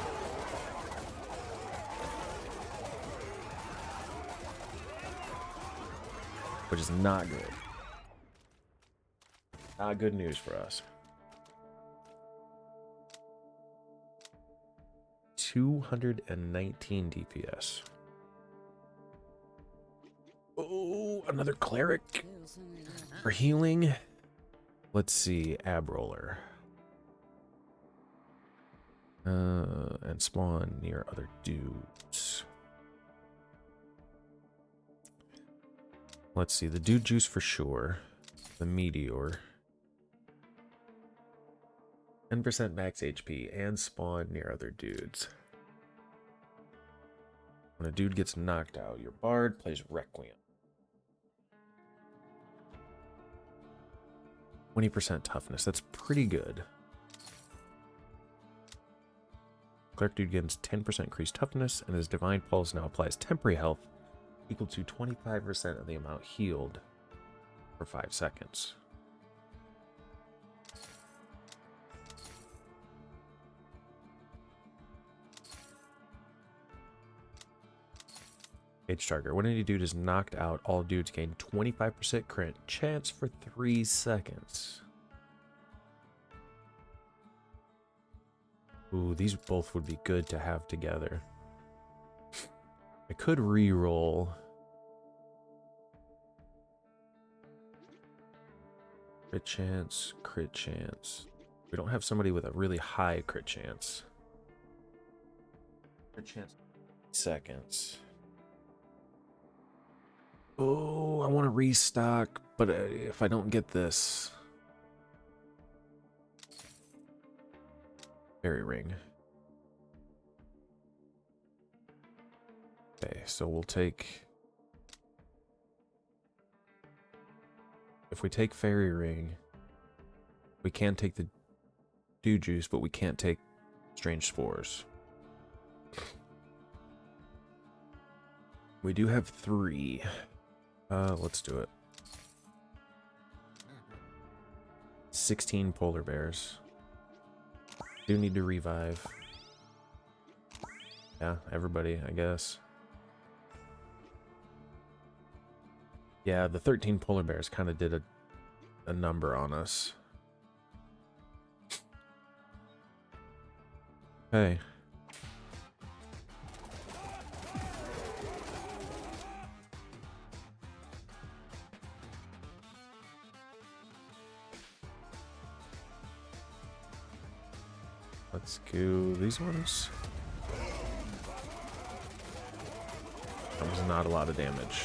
Which is not good. Not good news for us. 219 DPS. Oh, another cleric for healing. Let's see, ab roller. And spawn near other dudes. Let's see, the dude juice for sure. The meteor. 10% max HP and spawn near other dudes. When a dude gets knocked out, your bard plays Requiem. 20% toughness. That's pretty good. Cleric dude gains 10% increased toughness, and his Divine Pulse now applies temporary health equal to 25% of the amount healed for 5 seconds. Age target. When any dude is knocked out, all dudes gain 25% crit chance for 3 seconds. Ooh, these both would be good to have together. I could re-roll. Crit chance, crit chance. We don't have somebody with a really high crit chance. Crit chance, seconds. Oh, I want to restock, but if I don't get this... Fairy ring. Okay, so we'll take... If we take fairy ring, we can take the dew juice, but we can't take strange spores. We do have 3. Let's do it. 16 polar bears. Do need to revive. Yeah, everybody, I guess. Yeah, the 13 polar bears kind of did a number on us. Okay. Let's go these ones. That was not a lot of damage.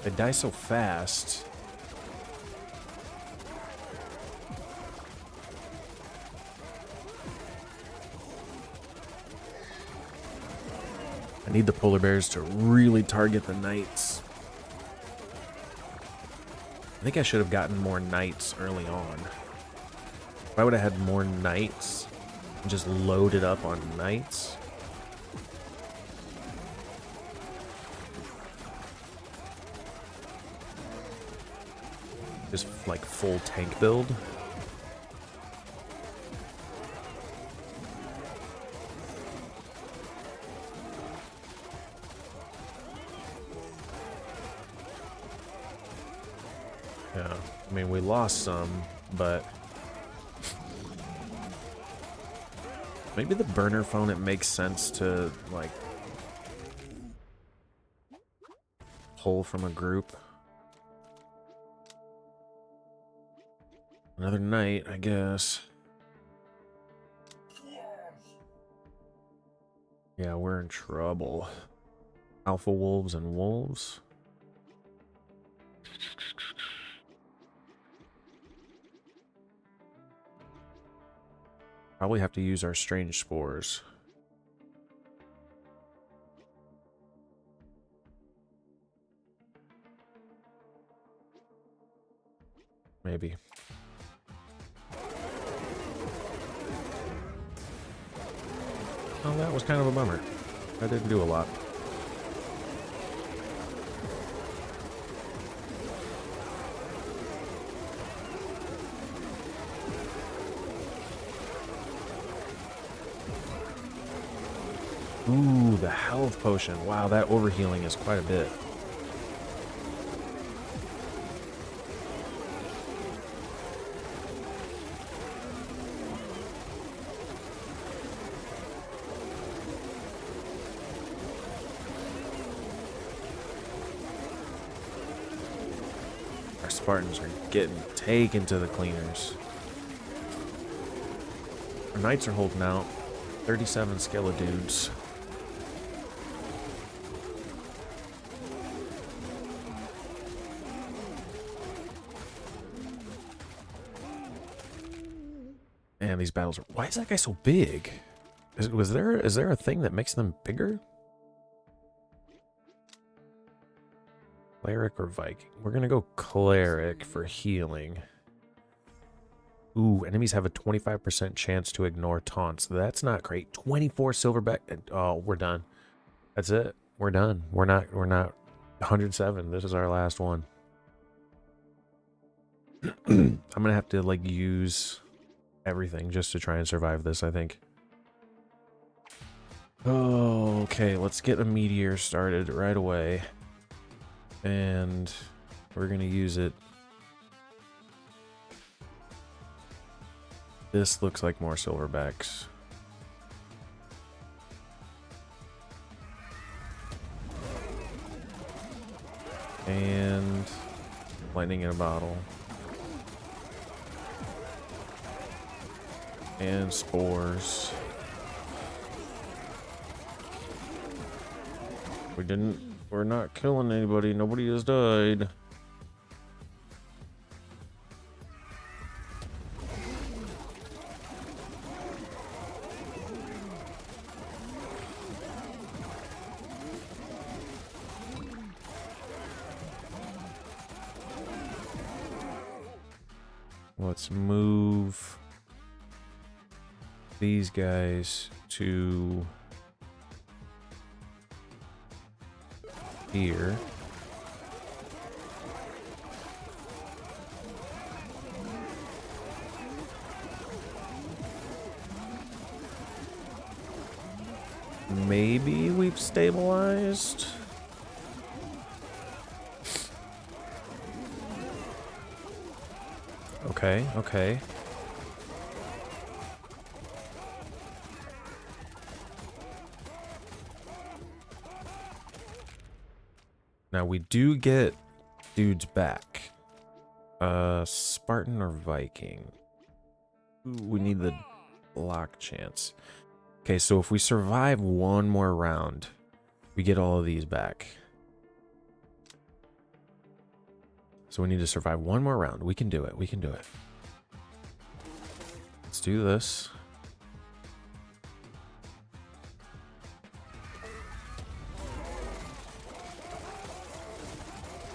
They die so fast. I need the polar bears to really target the knights. I think I should have gotten more knights early on. If I would have had more knights and just loaded up on knights. Just like full tank build. Yeah, I mean, we lost some, but maybe the burner phone, it makes sense to like pull from a group. Another night, I guess. Yeah, we're in trouble. Alpha wolves and wolves. Probably have to use our strange spores. Maybe. Oh, that was kind of a bummer. I didn't do a lot. Ooh, the health potion. Wow, that overhealing is quite a bit. Our Spartans are getting taken to the cleaners. Our knights are holding out. 37 skeledudes. Man, these battles are... Why is that guy so big? Is there a thing that makes them bigger? Cleric or Viking? We're gonna go Cleric for healing. Ooh, enemies have a 25% chance to ignore taunts. That's not great. 24 silverback. Oh, we're done. That's it. We're done. We're not 107. This is our last one. I'm gonna have to like use everything just to try and survive this, I think. Oh, okay, let's get a meteor started right away. And we're gonna use it. This looks like more silverbacks. And lightning in a bottle. And spores. We're not killing anybody. Nobody has died. Let's move these guys to here. Maybe we've stabilized. Okay, okay. Now we do get dudes back. Spartan or Viking? Ooh, we need the block chance. Okay, so if we survive one more round, we get all of these back. So we need to survive one more round. We can do it. We can do it. Let's do this.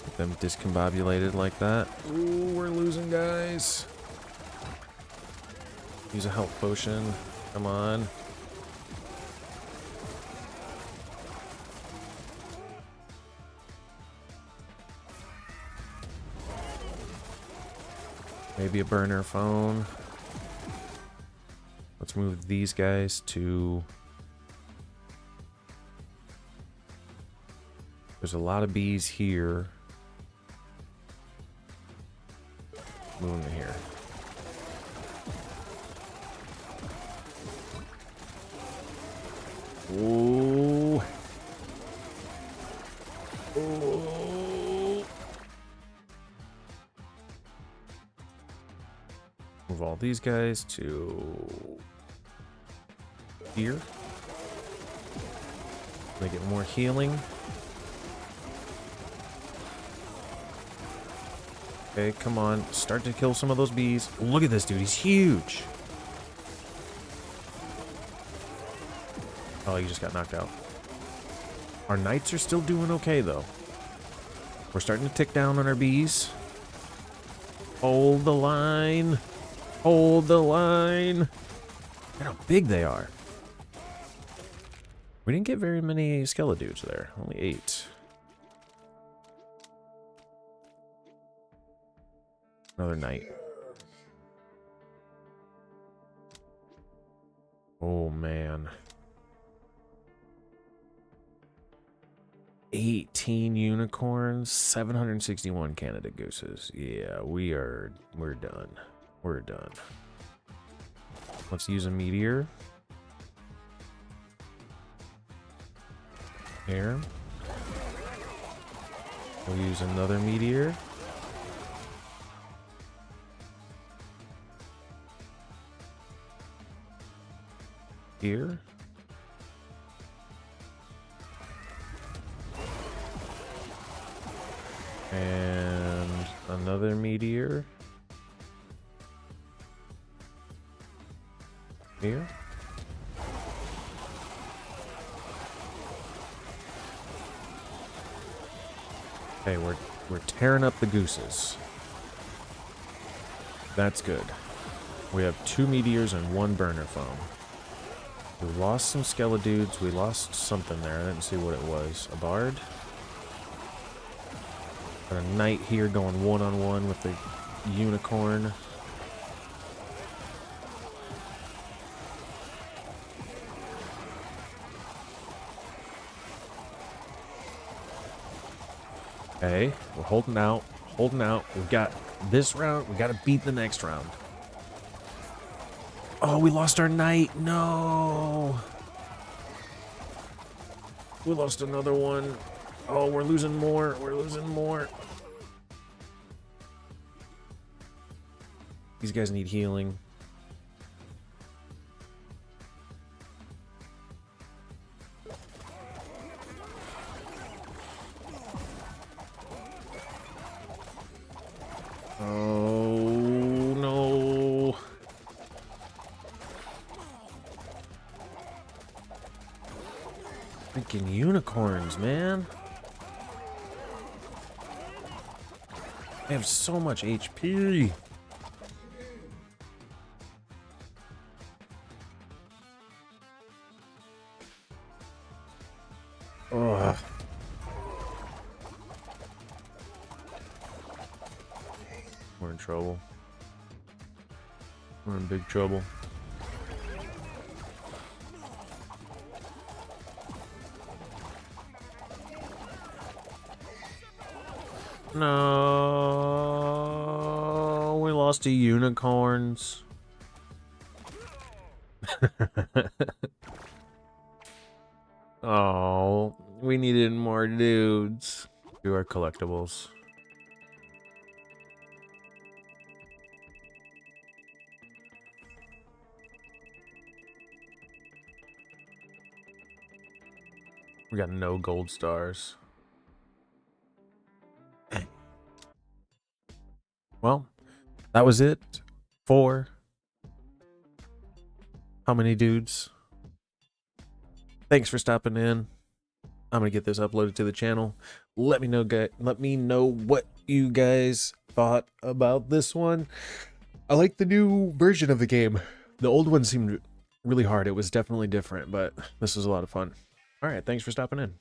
Get them discombobulated like that. Ooh, we're losing, guys. Use a health potion. Come on. Maybe a burner phone. Let's move these guys to... There's a lot of bees here. Move them here. Ooh. Ooh. Move all these guys to here. They get more healing. Okay, come on. Start to kill some of those bees. Look at this dude. He's huge. Oh, he just got knocked out. Our knights are still doing okay, though. We're starting to tick down on our bees. Hold the line. Hold the line. Look at how big they are. We didn't get very many skeledudes there. Only 8. Another knight. Oh, man. 18 unicorns, 761 Canada gooses. Yeah, we're done. We're done. Let's use a meteor. Here. We'll use another meteor. Here. And another meteor. Here. Okay, we're tearing up the gooses. That's good. We have 2 meteors and 1 burner foam. We lost some skeledudes. We lost something there. I didn't see what it was. A bard? Got a knight here going one-on-one with the unicorn. Okay, we're holding out. Holding out. We've got this round. We got to beat the next round. Oh, we lost our knight. No. We lost another one. Oh, we're losing more. We're losing more. These guys need healing. Oh, no. Freaking unicorns, man. They have so much HP. Ugh. We're in trouble. We're in big trouble. No, we lost to unicorns. Oh, we needed more dudes. Do our collectibles. We got no gold stars. Well, that was it for How Many Dudes. Thanks for stopping in. I'm gonna get this uploaded to the channel. Let me know what you guys thought about this one. I like the new version of the game. The old one seemed really hard. It was definitely different, but this was a lot of fun. All right, thanks for stopping in.